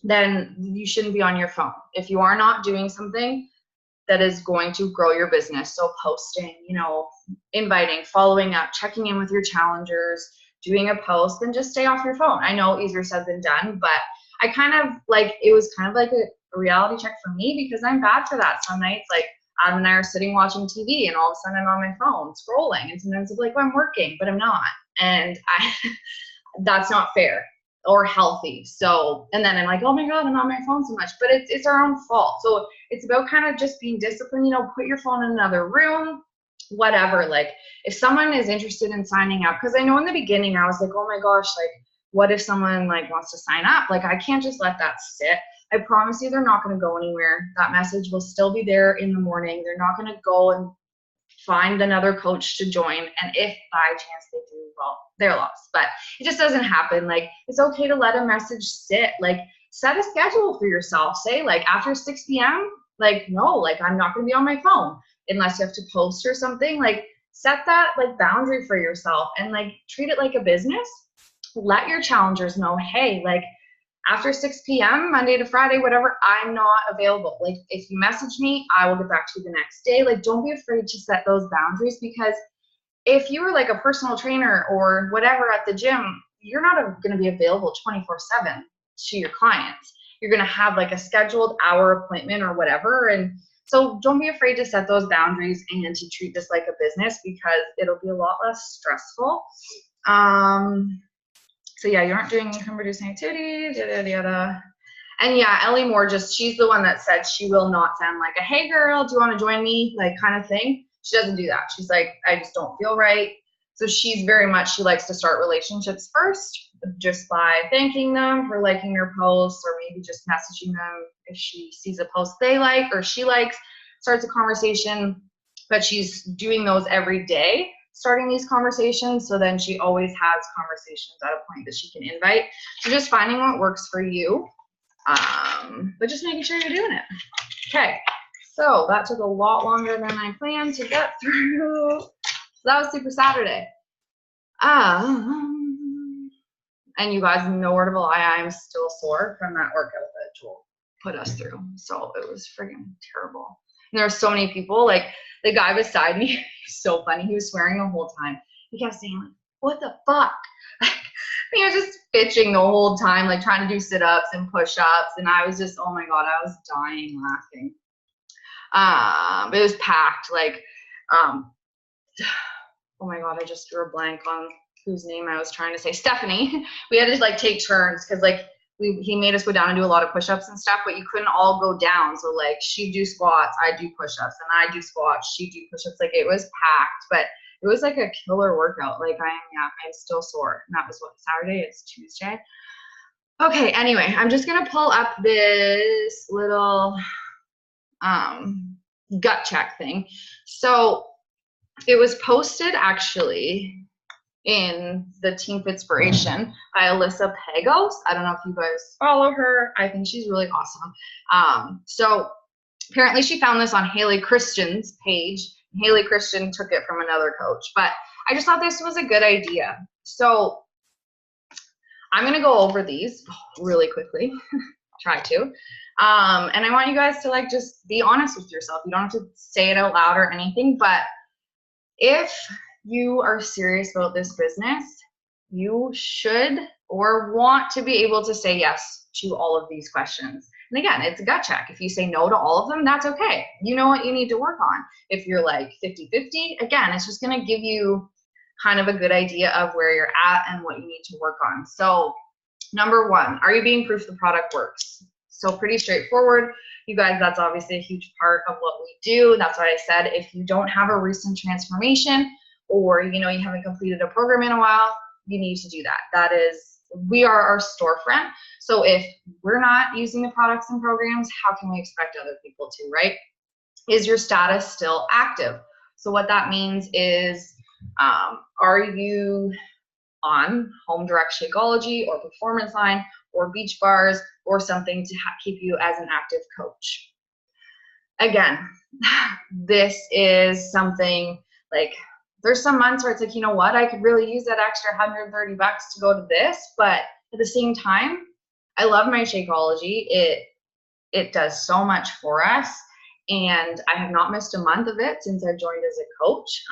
then you shouldn't be on your phone. If you are not doing something that is going to grow your business, so posting, you know, inviting, following up, checking in with your challengers, doing a post, then just stay off your phone. I know easier said than done, but I kind of like, it was kind of like a reality check for me, because I'm bad for that. Some nights, like, Adam and I are sitting watching TV, and all of a sudden I'm on my phone scrolling, and sometimes I'm like, well, I'm working, but I'm not. And that's not fair or healthy. So, and then I'm like, oh my God, I'm on my phone so much, but it's our own fault. So it's about kind of just being disciplined, you know, put your phone in another room, whatever. Like, if someone is interested in signing up, because I know in the beginning I was like, oh my gosh, like, what if someone like wants to sign up? Like, I can't just let that sit. I promise you they're not going to go anywhere. That message will still be there in the morning. They're not going to go and find another coach to join. And if by chance they do, well, they're lost. But it just doesn't happen. Like, it's okay to let a message sit. Like, set a schedule for yourself. Say, like, after 6 p.m., like, no, like, I'm not going to be on my phone unless you have to post or something. Like, set that, like, boundary for yourself and, like, treat it like a business. Let your challengers know, hey, like, after 6 p.m., Monday to Friday, whatever, I'm not available. Like, if you message me, I will get back to you the next day. Like, don't be afraid to set those boundaries, because if you were like a personal trainer or whatever at the gym, you're not going to be available 24/7 to your clients. You're going to have like a scheduled hour appointment or whatever. And so don't be afraid to set those boundaries and to treat this like a business, because it'll be a lot less stressful. So yeah, you aren't doing income producing activity, And yeah, Ellie Moore, she's the one that said she will not send like a, hey girl, do you want to join me? Like, kind of thing. She doesn't do that. She's like, I just don't feel right. So she's very much, she likes to start relationships first, just by thanking them for liking her posts, or maybe just messaging them if she sees a post they like or she likes, starts a conversation. But she's doing those every day, starting these conversations, so then she always has conversations at a point that she can invite. So just finding what works for you, but just making sure you're doing it. Okay, so that took a lot longer than I planned to get through. So that was Super Saturday. And you guys, no word of a lie, I'm still sore from that workout that Joel put us through. So it was friggin' terrible. And there were so many people, like the guy beside me, so funny. He was swearing the whole time. He kept saying, like, what the fuck? He was just bitching the whole time, like trying to do sit-ups and push-ups. And I was just, oh my God, I was dying laughing. It was packed. Like, oh my God, I just drew a blank on whose name I was trying to say. Stephanie. We had to like take turns, because like he made us go down and do a lot of push-ups and stuff, but you couldn't all go down. So like, she'd do squats, I'd do push-ups, and I'd do squats, she'd do push-ups. Like, it was packed, but it was like a killer workout. Like, I'm still sore. And that was what, Saturday? It's Tuesday. Okay, anyway, I'm just gonna pull up this little gut check thing. So it was posted actually in the Team Fitspiration by Alyssa Pagos. I don't know if you guys follow her. I think she's really awesome. So apparently she found this on Haley Christian's page. Haley Christian took it from another coach, but I just thought this was a good idea. So I'm going to go over these really quickly. Try to. And I want you guys to like just be honest with yourself. You don't have to say it out loud or anything, but if you are serious about this business, you should or want to be able to say yes to all of these questions. And again, it's a gut check. If you say no to all of them, that's okay. You know what you need to work on. If you're like 50-50, again, it's just going to give you kind of a good idea of where you're at and what you need to work on. So number one, are you being proof the product works? So pretty straightforward. You guys, that's obviously a huge part of what we do. That's why I said if you don't have a recent transformation or you haven't completed a program in a while, you need to do that. That is, we are our storefront. So if we're not using the products and programs, how can we expect other people to, right? Is your status still active? So what that means is, are you on Home Direct Shakeology or Performance Line or Beach Bars or something to keep you as an active coach? Again, this is something like, there's some months where it's like, you know what, I could really use that extra $130 to go to this, but at the same time, I love my Shakeology. It does so much for us, and I have not missed a month of it since I joined as a coach,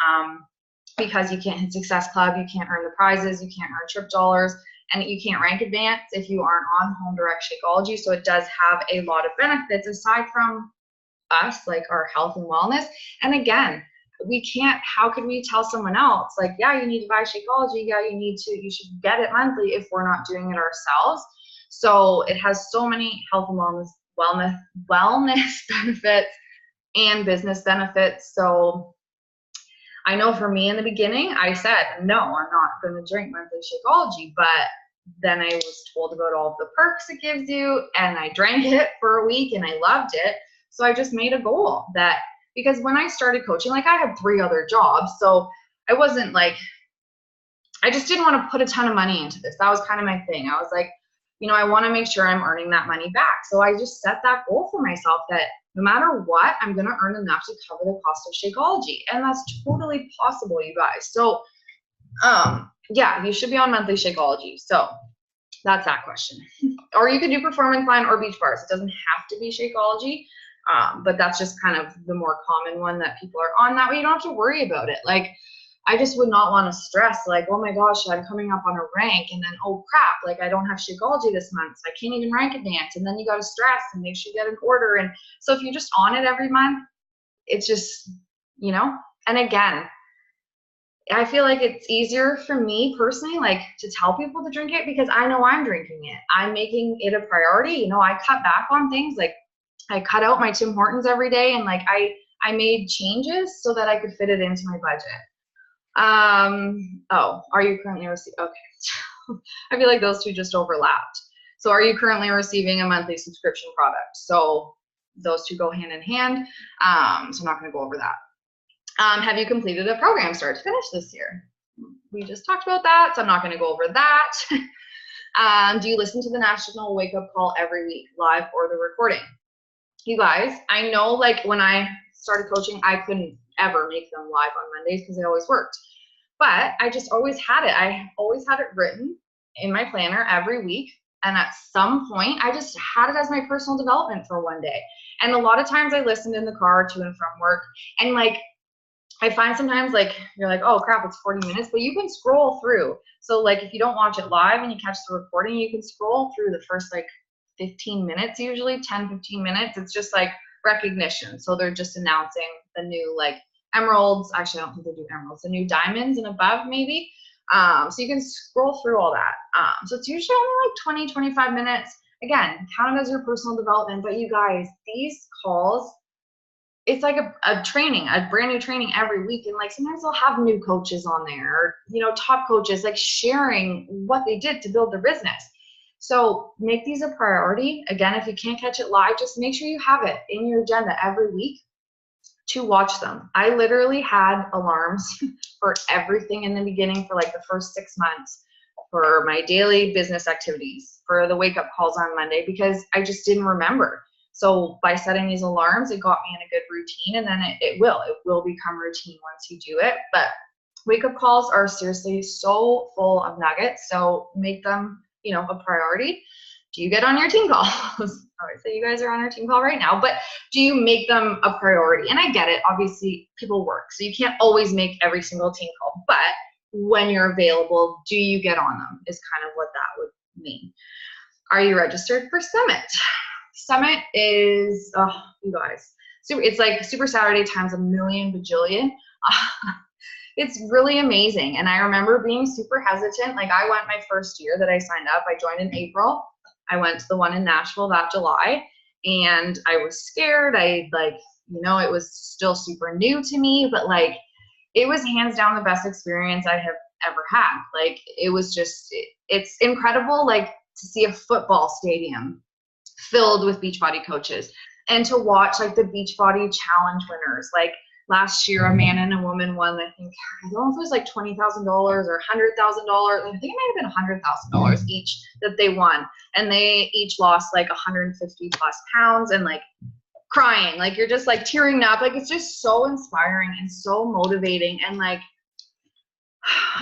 because you can't hit Success Club, you can't earn the prizes, you can't earn trip dollars, and you can't rank advance if you aren't on Home Direct Shakeology. So it does have a lot of benefits aside from us, like our health and wellness. And again, we can't, how could we tell someone else like, yeah, you need to buy Shakeology, yeah, you should get it monthly if we're not doing it ourselves. So it has so many health and wellness benefits and business benefits. So I know for me in the beginning, I said, no, I'm not going to drink monthly Shakeology, but then I was told about all of the perks it gives you, and I drank it for a week and I loved it. So I just made a goal that, because when I started coaching, like I had 3 other jobs, so I wasn't like, I just didn't want to put a ton of money into this. That was kind of my thing. I was like, I want to make sure I'm earning that money back. So I just set that goal for myself that no matter what, I'm going to earn enough to cover the cost of Shakeology. And that's totally possible, you guys. So yeah, you should be on monthly Shakeology. So that's that question. Or you could do Performance Line or Beach Bars. It doesn't have to be Shakeology. But that's just kind of the more common one that people are on. That way you don't have to worry about it. Like, I just would not want to stress like, oh my gosh, I'm coming up on a rank, and then, oh crap, like I don't have Shakeology this month, so I can't even rank advance. And then you got to stress and make sure you get an order. And so if you're just on it every month, it's just, and again, I feel like it's easier for me personally, like to tell people to drink it because I know I'm drinking it. I'm making it a priority. I cut back on things. Like I cut out my Tim Hortons every day, and like I made changes so that I could fit it into my budget. Oh, are you currently receiving? Okay. I feel like those two just overlapped. So are you currently receiving a monthly subscription product? So those two go hand in hand. So I'm not going to go over that. Have you completed a program start to finish this year? We just talked about that, so I'm not going to go over that. Do you listen to the National Wake Up Call every week, live or the recording? You guys, I know like when I started coaching, I couldn't ever make them live on Mondays because they always worked. But I just always had it. I always had it written in my planner every week. And at some point, I just had it as my personal development for one day. And a lot of times I listened in the car to and from work. And like, I find sometimes like, you're like, oh crap, it's 40 minutes, but you can scroll through. So like, if you don't watch it live and you catch the recording, you can scroll through the first like 15 minutes, usually 10, 15 minutes. It's just like recognition. So they're just announcing the new like emeralds. Actually, I don't think they do emeralds, the new diamonds and above maybe. So you can scroll through all that. So it's usually only like 20, 25 minutes. Again, count it as your personal development. But you guys, these calls, it's like a training, a brand new training every week. And like sometimes they'll have new coaches on there, or, top coaches like sharing what they did to build their business. So make these a priority. Again, if you can't catch it live, just make sure you have it in your agenda every week to watch them. I literally had alarms for everything in the beginning for like the first 6 months, for my daily business activities, for the wake up calls on Monday, because I just didn't remember. So by setting these alarms, it got me in a good routine, and then it will become routine once you do it. But wake up calls are seriously so full of nuggets. So make them, a priority. do you get on your team calls? Obviously, you guys are on our team call right now, but do you make them a priority? And I get it. Obviously, people work, so you can't always make every single team call. But when you're available, do you get on them is kind of what that would mean. Are you registered for Summit? Summit is, oh, you guys, it's like Super Saturday times a million bajillion. It's really amazing. And I remember being super hesitant. Like I went my first year that I signed up. I joined in April. I went to the one in Nashville that July, and I was scared. It was still super new to me, but like it was hands down the best experience I have ever had. Like it was just, it's incredible. Like to see a football stadium filled with Beachbody coaches and to watch like the Beachbody challenge winners. Like last year, a man and a woman won, I don't know if it was like $20,000 or $100,000. I think it might have been $100,000 each that they won. And they each lost like 150 plus pounds and like crying. Like you're just like tearing up. Like it's just so inspiring and so motivating. And like,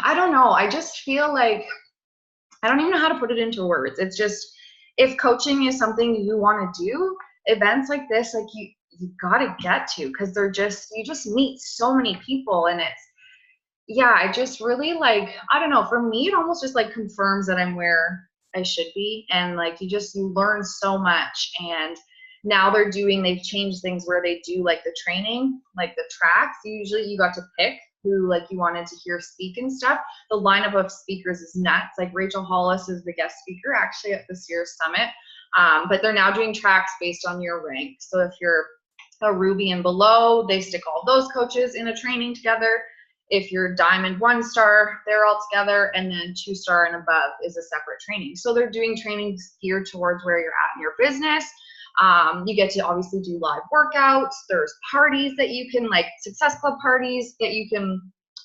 I don't know. I just feel like, I don't even know how to put it into words. It's just, if coaching is something you want to do, events like this, like you gotta get to, because you just meet so many people. And I just really like, I don't know, for me, it almost just like confirms that I'm where I should be. And like, you learn so much. And now they've changed things where they do like the training, like the tracks. Usually you got to pick who like you wanted to hear speak and stuff. The lineup of speakers is nuts. Like Rachel Hollis is the guest speaker actually at this year's Summit. But they're now doing tracks based on your rank. So if you're a Ruby and below, they stick all those coaches in a training together. If you're Diamond 1-star, they're all together, and then 2-star and above is a separate training. So they're doing trainings geared towards where you're at in your business. You get to obviously do live workouts. There's parties that you can, like Success Club parties that you can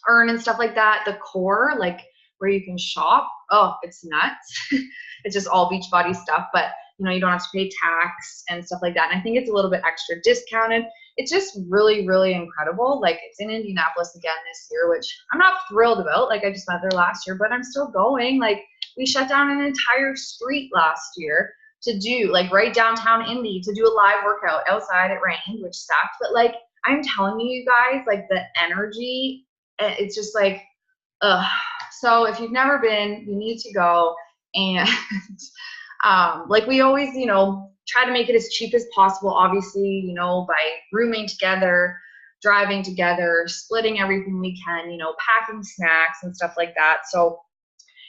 earn and stuff like that. The core, like where you can shop, oh, it's nuts. It's just all Beachbody stuff, but you don't have to pay tax and stuff like that. And I think it's a little bit extra discounted. It's just really, really incredible. Like it's in Indianapolis again this year, which I'm not thrilled about. Like I just went there last year, but I'm still going. Like we shut down an entire street last year to do, like right downtown Indy, to do a live workout outside. It rained, which sucked. But like I'm telling you guys, like the energy, it's just like, ugh. So if you've never been, you need to go. And like we always, try to make it as cheap as possible, obviously, by rooming together, driving together, splitting everything we can, packing snacks and stuff like that. So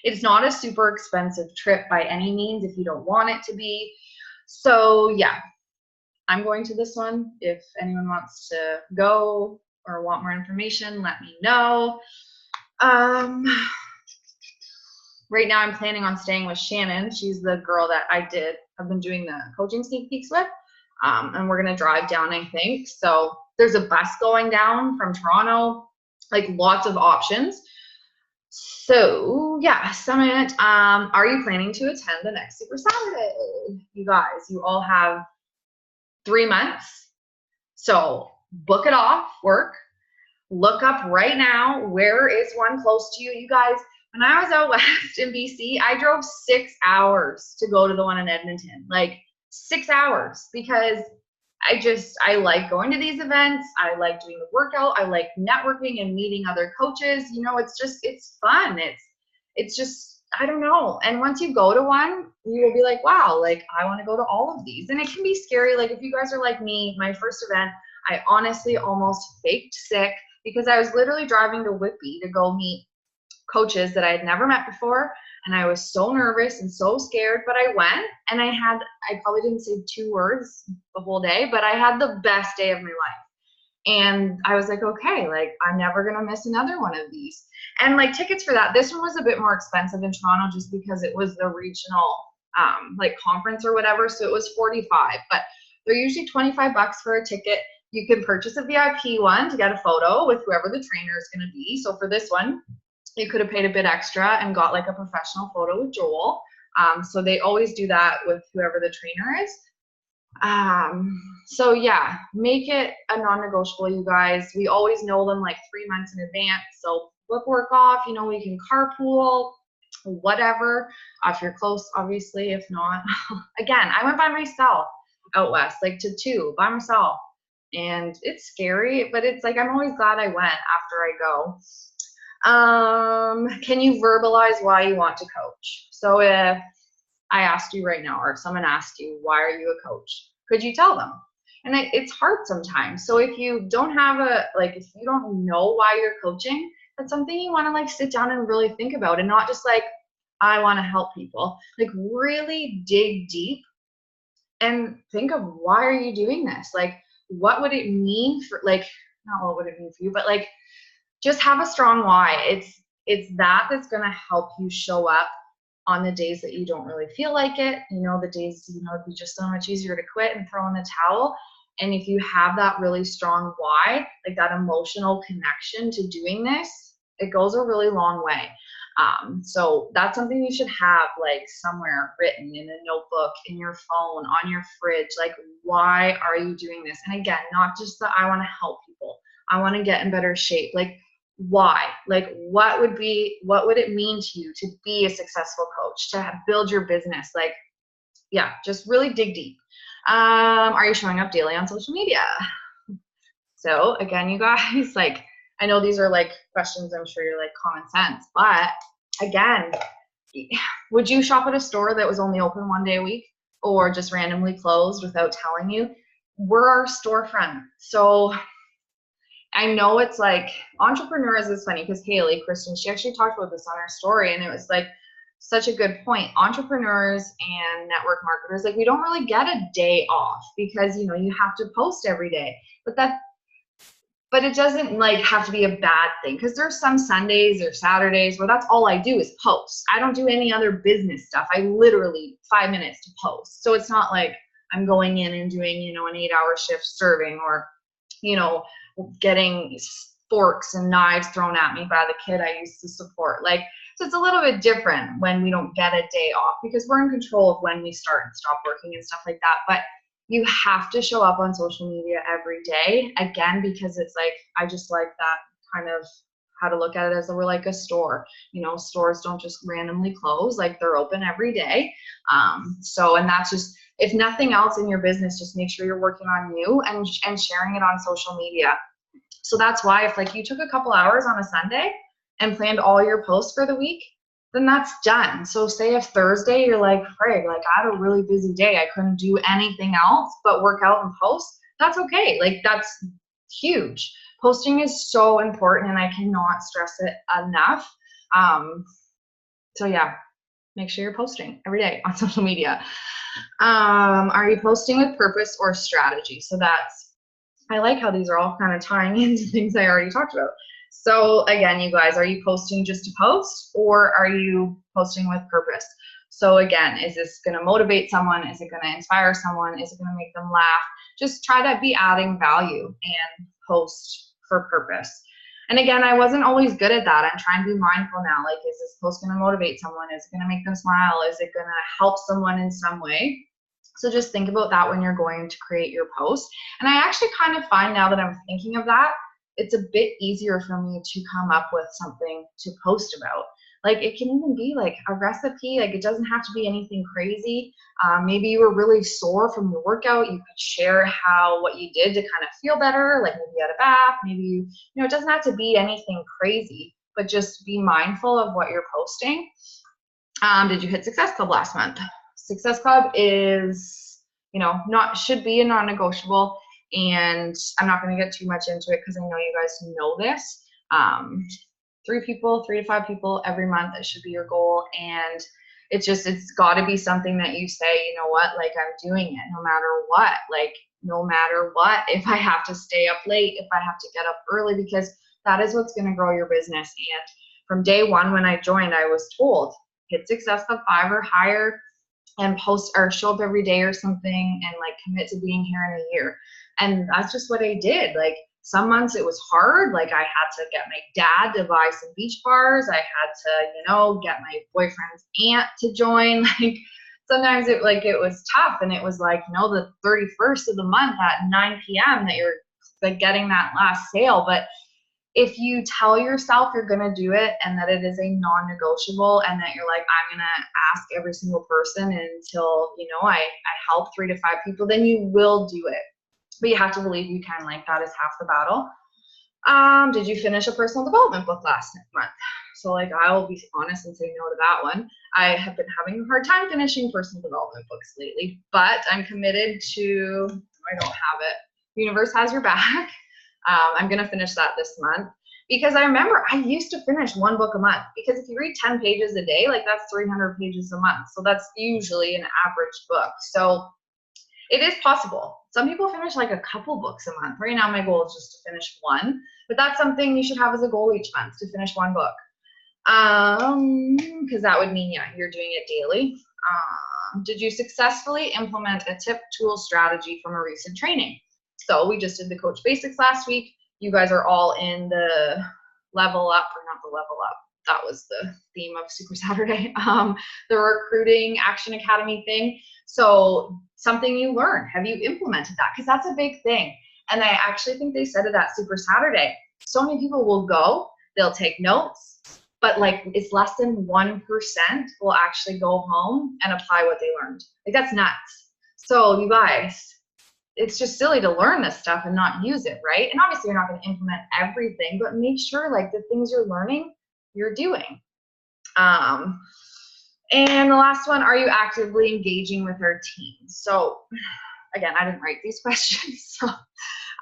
it's not a super expensive trip by any means if you don't want it to be. So yeah, I'm going to this one. If anyone wants to go or want more information, let me know. Right now I'm planning on staying with Shannon. She's the girl that I've been doing the coaching sneak peeks with. And we're going to drive down, I think. So there's a bus going down from Toronto, like lots of options. So yeah, Summit. Are you planning to attend the next Super Saturday? You guys, you all have 3 months. So book it off work. Look up right now, where is one close to you? You guys, when I was out west in BC, I drove 6 hours to go to the one in Edmonton, like 6 hours, because I like going to these events. I like doing the workout. I like networking and meeting other coaches. It's fun. It's just, I don't know. And once you go to one, you will be like, wow, like I want to go to all of these. And it can be scary. Like if you guys are like me, my first event, I honestly almost faked sick because I was literally driving to Whitby to go meet coaches that I had never met before. And I was so nervous and so scared, but I went and I probably didn't say 2 words the whole day, but I had the best day of my life. And I was like, okay, like I'm never going to miss another one of these. And like tickets for that, this one was a bit more expensive in Toronto just because it was the regional like conference or whatever. So it was $45, but they're usually $25 for a ticket. You can purchase a VIP one to get a photo with whoever the trainer is going to be. So for this one, you could have paid a bit extra and got like a professional photo with Joel. So they always do that with whoever the trainer is. So yeah, make it a non-negotiable, you guys. We always know them like 3 months in advance. So book work off, we can carpool. whatever. If you're close, obviously. If not, again, I went by myself out west, like to 2 by myself. And it's scary, but it's like, I'm always glad I went after I go. Can you verbalize why you want to coach? So if I asked you right now, or if someone asked you, why are you a coach? Could you tell them? And it's hard sometimes. So if you don't have if you don't know why you're coaching, that's something you want to like sit down and really think about, and not just like, I want to help people. Like really dig deep and think of, why are you doing this? Like, what would it mean for, like, not what would it mean for you, but like, just have a strong why. It's that's going to help you show up on the days that you don't really feel like it. You know, the days, you know, it'd be just so much easier to quit and throw in the towel. And if you have that really strong why, like that emotional connection to doing this, it goes a really long way. So that's something you should have like somewhere written in a notebook, in your phone, on your fridge. Like, why are you doing this? And again, not just that I want to help people, I want to get in better shape. Like, why? Like, what would it mean to you to be a successful coach, to build your business? Like, yeah, just really dig deep. Are you showing up daily on social media? So again, you guys, like, I know these are like questions, I'm sure you're like common sense, but again, would you shop at a store that was only open 1 day a week or just randomly closed without telling you? We're our storefront. So I know it's like, entrepreneurs is funny because Haley, Kristen, she actually talked about this on her story, and it was like such a good point. Entrepreneurs and network marketers, like, we don't really get a day off because, you know, you have to post every day, but it doesn't like have to be a bad thing, because there's some Sundays or Saturdays where that's all I do is post. I don't do any other business stuff. I literally 5 minutes to post. So it's not like I'm going in and doing, you know, an 8-hour shift serving, or, you know, getting forks and knives thrown at me by the kid I used to support. Like, so it's a little bit different when we don't get a day off, because we're in control of when we start and stop working and stuff like that. But you have to show up on social media every day, again, because it's like, I just like that kind of how to look at it as we're like a store. You know, stores don't just randomly close, like they're open every day. And that's just, if nothing else in your business, just make sure you're working on you and sharing it on social media. So that's why if like you took a couple hours on a Sunday and planned all your posts for the week, then that's done. So say if Thursday you're like, Craig, like I had a really busy day, I couldn't do anything else but work out and post, that's okay. Like, that's huge. Posting is so important, and I cannot stress it enough. So yeah, make sure you're posting every day on social media. Are you posting with purpose or strategy? So I like how these are all kind of tying into things I already talked about. So again, you guys, are you posting just to post, or are you posting with purpose? So again, is this going to motivate someone? Is it going to inspire someone? Is it going to make them laugh? Just try to be adding value and post for purpose. And again, I wasn't always good at that. I'm trying to be mindful now. Like, is this post going to motivate someone? Is it going to make them smile? Is it going to help someone in some way? So just think about that when you're going to create your post. And I actually kind of find, now that I'm thinking of that, it's a bit easier for me to come up with something to post about. Like, it can even be like a recipe. Like, it doesn't have to be anything crazy. Maybe you were really sore from your workout. You could share what you did to kind of feel better. Like, maybe you had a bath. Maybe you know, it doesn't have to be anything crazy, but just be mindful of what you're posting. Did you hit Success Club last month? Success Club is, you know, should be a non-negotiable. And I'm not going to get too much into it because I know you guys know this. 3 to 5 people every month, that should be your goal. And it's got to be something that you say, you know what, like, I'm doing it no matter what. Like, no matter what, if I have to stay up late, if I have to get up early, because that is what's going to grow your business. And from day one when I joined, I was told, hit Success Club 5 or higher and post or show up every day or something, and like commit to being here in a year. And that's just what I did. Like, some months it was hard. Like, I had to get my dad to buy some beach bars. I had to, you know, get my boyfriend's aunt to join. Like, sometimes it was tough, and it was like, you know, the 31st of the month at 9 p.m. that you're like getting that last sale. But if you tell yourself you're going to do it and that it is a non-negotiable and that you're like, I'm going to ask every single person until, you know, I help 3 to 5 people, then you will do it. But you have to believe you can. Like, that is half the battle. Did you finish a personal development book last month? So like, I will be honest and say no to that one. I have been having a hard time finishing personal development books lately, but I'm committed to, I don't have it. The universe has your back. I'm going to finish that this month because I remember I used to finish 1 book a month, because if you read 10 pages a day, like that's 300 pages a month. So that's usually an average book. So it is possible. Some people finish like a couple books a month. Right now, my goal is just to finish 1, but that's something you should have as a goal each month, to finish 1 book. Because that would mean, yeah, you're doing it daily. Did you successfully implement a tip, tool, strategy from a recent training? So we just did the Coach Basics last week. You guys are all in the level up, or not the level up. That was the theme of Super Saturday. The Recruiting Action Academy thing. So something you learned, have you implemented that? Because that's a big thing. And I actually think they said it at Super Saturday. So many people will go, they'll take notes, but like it's less than 1% will actually go home and apply what they learned. Like, that's nuts. So you guys, it's just silly to learn this stuff and not use it, right? And obviously you're not going to implement everything, but make sure like the things you're learning, you're doing. And the last one, are you actively engaging with our team? So again, I didn't write these questions. So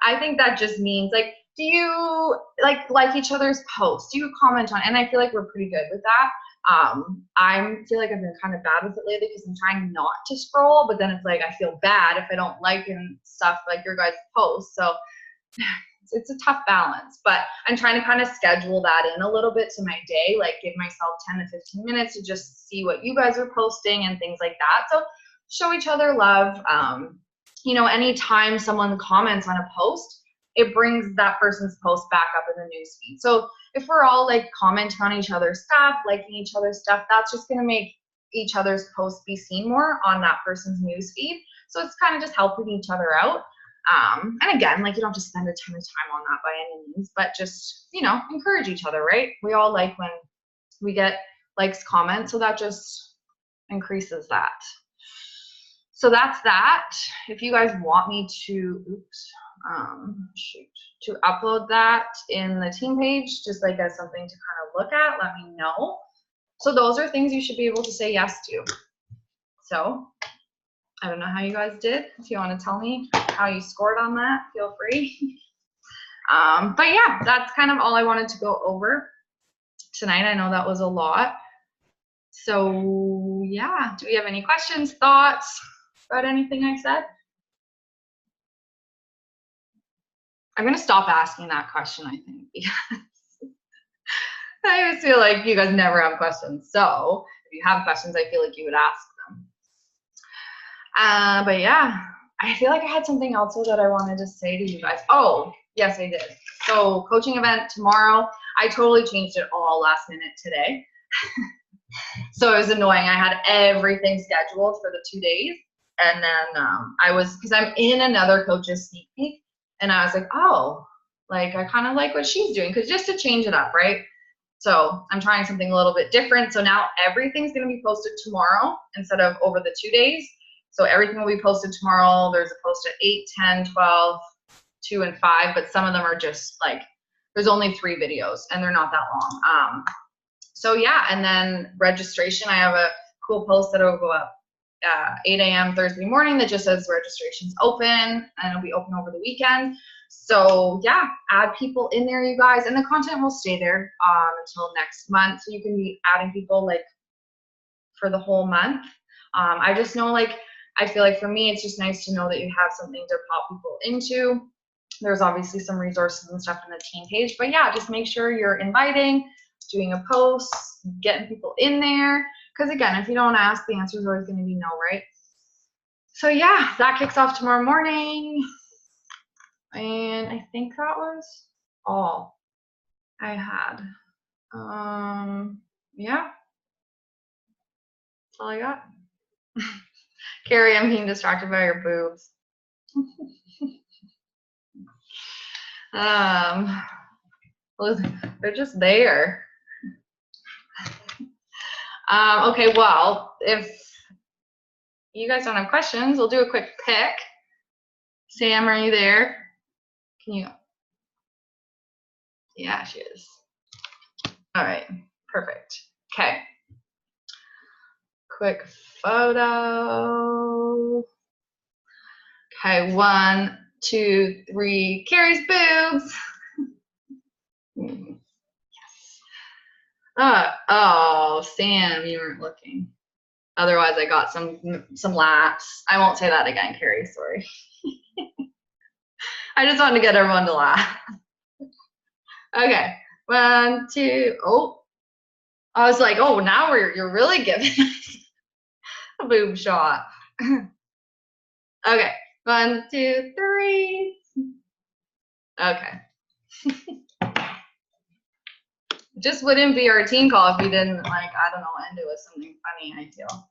I think that just means like, do you like each other's posts? Do you comment on, and I feel like we're pretty good with that. I feel like I've been kind of bad with it lately because I'm trying not to scroll, but then it's like I feel bad if I don't like and stuff like your guys' posts. So it's a tough balance, but I'm trying to kind of schedule that in a little bit to my day, like give myself 10 to 15 minutes to just see what you guys are posting and things like that. So show each other love. You know, anytime someone comments on a post, it brings that person's post back up in the newsfeed. So if we're all like commenting on each other's stuff, liking each other's stuff, that's just going to make each other's posts be seen more on that person's newsfeed. So it's kind of just helping each other out. And again, like, you don't have to spend a ton of time on that by any means, but just, you know, encourage each other, right? We all like when we get likes, comments, so that just increases that. So that's that. If you guys want me to, to upload that in the team page, just like as something to kind of look at, let me know. So those are things you should be able to say yes to. So I don't know how you guys did. If you want to tell me how you scored on that, feel free. But yeah, that's kind of all I wanted to go over tonight. I know that was a lot. So yeah, do we have any questions, thoughts about anything I said? I'm going to stop asking that question, I think, because I always feel like you guys never have questions. So if you have questions, I feel like you would ask them. But yeah, I feel like I had something else that I wanted to say to you guys. Oh, yes, I did. So coaching event tomorrow. I totally changed it all last minute today. So it was annoying. I had everything scheduled for the 2 days. And then because I'm in another coach's sneak peek. And I was like, oh, like I kind of like what she's doing, because just to change it up, right? So I'm trying something a little bit different. So now everything's going to be posted tomorrow instead of over the 2 days. So everything will be posted tomorrow. There's a post at 8, 10, 12, 2, and 5, but some of them are just like, there's only 3 videos and they're not that long. So yeah, and then registration, I have a cool post that will go up 8 a.m. Thursday morning that just says registration's open, and it'll be open over the weekend. So yeah, add people in there, you guys, and the content will stay there until next month. So you can be adding people like for the whole month. I just know, like, I feel like for me, it's just nice to know that you have something to pop people into. There's obviously some resources and stuff in the team page, but yeah, just make sure you're inviting, doing a post, getting people in there. Because again, if you don't ask, the answer is always going to be no, right? So yeah, that kicks off tomorrow morning. And I think that was all I had. Yeah, that's all I got. Carrie, I'm being distracted by your boobs. Well, they're just there. Okay, well, if you guys don't have questions, we'll do a quick pick. Sam, are you there? Can you? Yeah, she is. All right, perfect. Okay. Quick photo. Okay, 1, 2, 3. Carrie's boobs. Yes. Oh, Sam, you weren't looking. Otherwise, I got some laughs. I won't say that again, Carrie. Sorry. I just wanted to get everyone to laugh. Okay, 1, 2. Oh, I was like, oh, now you're really giving a boob shot. Okay, 1, 2, 3. Okay. Just wouldn't be our team call if we didn't, like, I don't know, end it with something funny, I feel.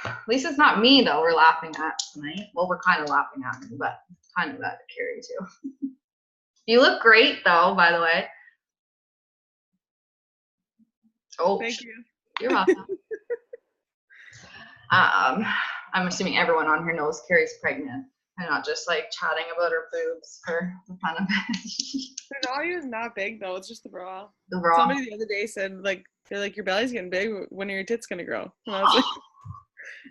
At least it's not me, though, we're laughing at tonight. Well, we're kind of laughing at me, but kind of at Carrie, too. You look great, though, by the way. Oh, Thank you. You're welcome. I'm assuming everyone on here knows Carrie's pregnant. I'm not just, like, chatting about her boobs for the fun of it. They're not even that big, though. It's just the bra. The bra. Somebody the other day said, like, feel like your belly's getting big. When are your tits going to grow? And I was like,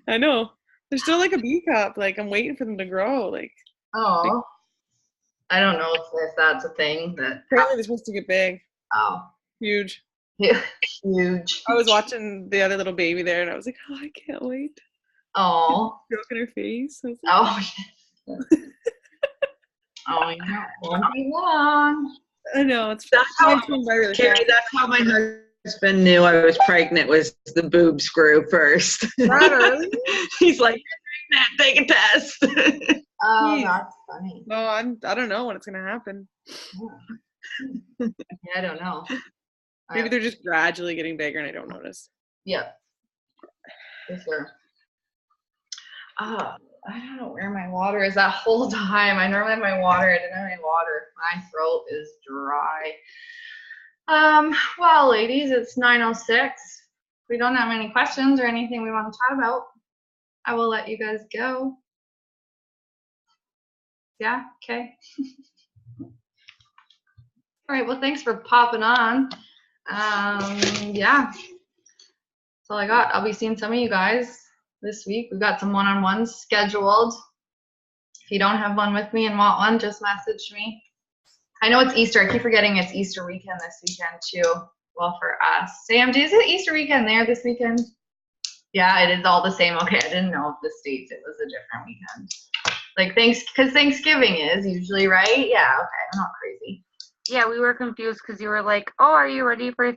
I know. They're still like a B cup. Like, I'm waiting for them to grow. Like, Oh. I don't know if that's a thing. Apparently they're supposed to get big. Oh. Huge. Yeah. Huge. I was watching the other little baby there, and I was like, oh, I can't wait. Oh. Stroking her face. Like, Oh. Oh, yeah. Won't be long. I know. It's That's how, really Carrie, fast. that's how my husband knew I was pregnant, was the boobs grew first. That early? He's like, you're pregnant, take a test. Oh, Jeez. that's funny. No, I don't know when it's gonna happen. Yeah, I don't know. Maybe they're just gradually getting bigger, and I don't notice. Yeah. For sure. Oh, I don't know where my water is that whole time. I normally have my water. I didn't have any water. My throat is dry. Well, ladies, it's 9:06. If we don't have any questions or anything we want to chat about, I will let you guys go. Yeah? Okay. All right. Well, thanks for popping on. Yeah. That's all I got. I'll be seeing some of you guys this week. We've got some one-on-ones scheduled. If you don't have one with me and want one, just message me. I know it's Easter. I keep forgetting it's Easter weekend this weekend too. Well, for us. Sam, is it Easter weekend there this weekend? Yeah, it is all the same. Okay, I didn't know if the States it was a different weekend. Like because Thanksgiving is usually, right? Yeah, okay, I'm not crazy. Yeah, we were confused because you were like, oh, are you ready for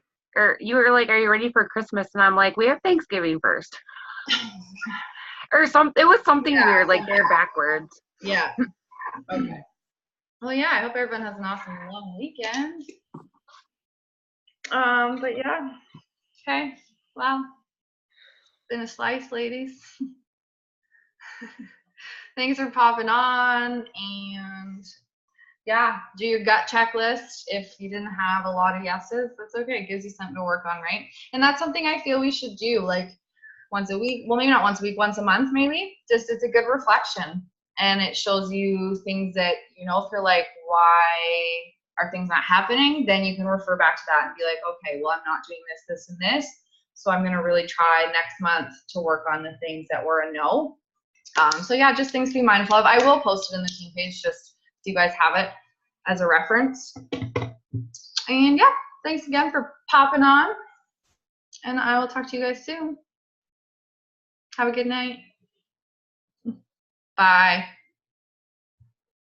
Christmas? And I'm like, we have Thanksgiving first. Or something. It was something weird, like they're backwards. Yeah. Okay. Well, yeah, I hope everyone has an awesome long weekend. But yeah. Okay. Well, been a slice, ladies. Thanks for popping on, and yeah, do your gut checklist. If you didn't have a lot of yeses, that's okay. It gives you something to work on, right? And that's something I feel we should do, like once a week. Well, maybe not once a week, once a month, maybe. Just it's a good reflection, and it shows you things that, you know, if you're like, why are things not happening? Then you can refer back to that and be like, okay, well, I'm not doing this, this, and this. So I'm going to really try next month to work on the things that were a no. So yeah, just things to be mindful of. I will post it in the team page just so you guys have it as a reference. And yeah, thanks again for popping on. And I will talk to you guys soon. Have a good night. Bye.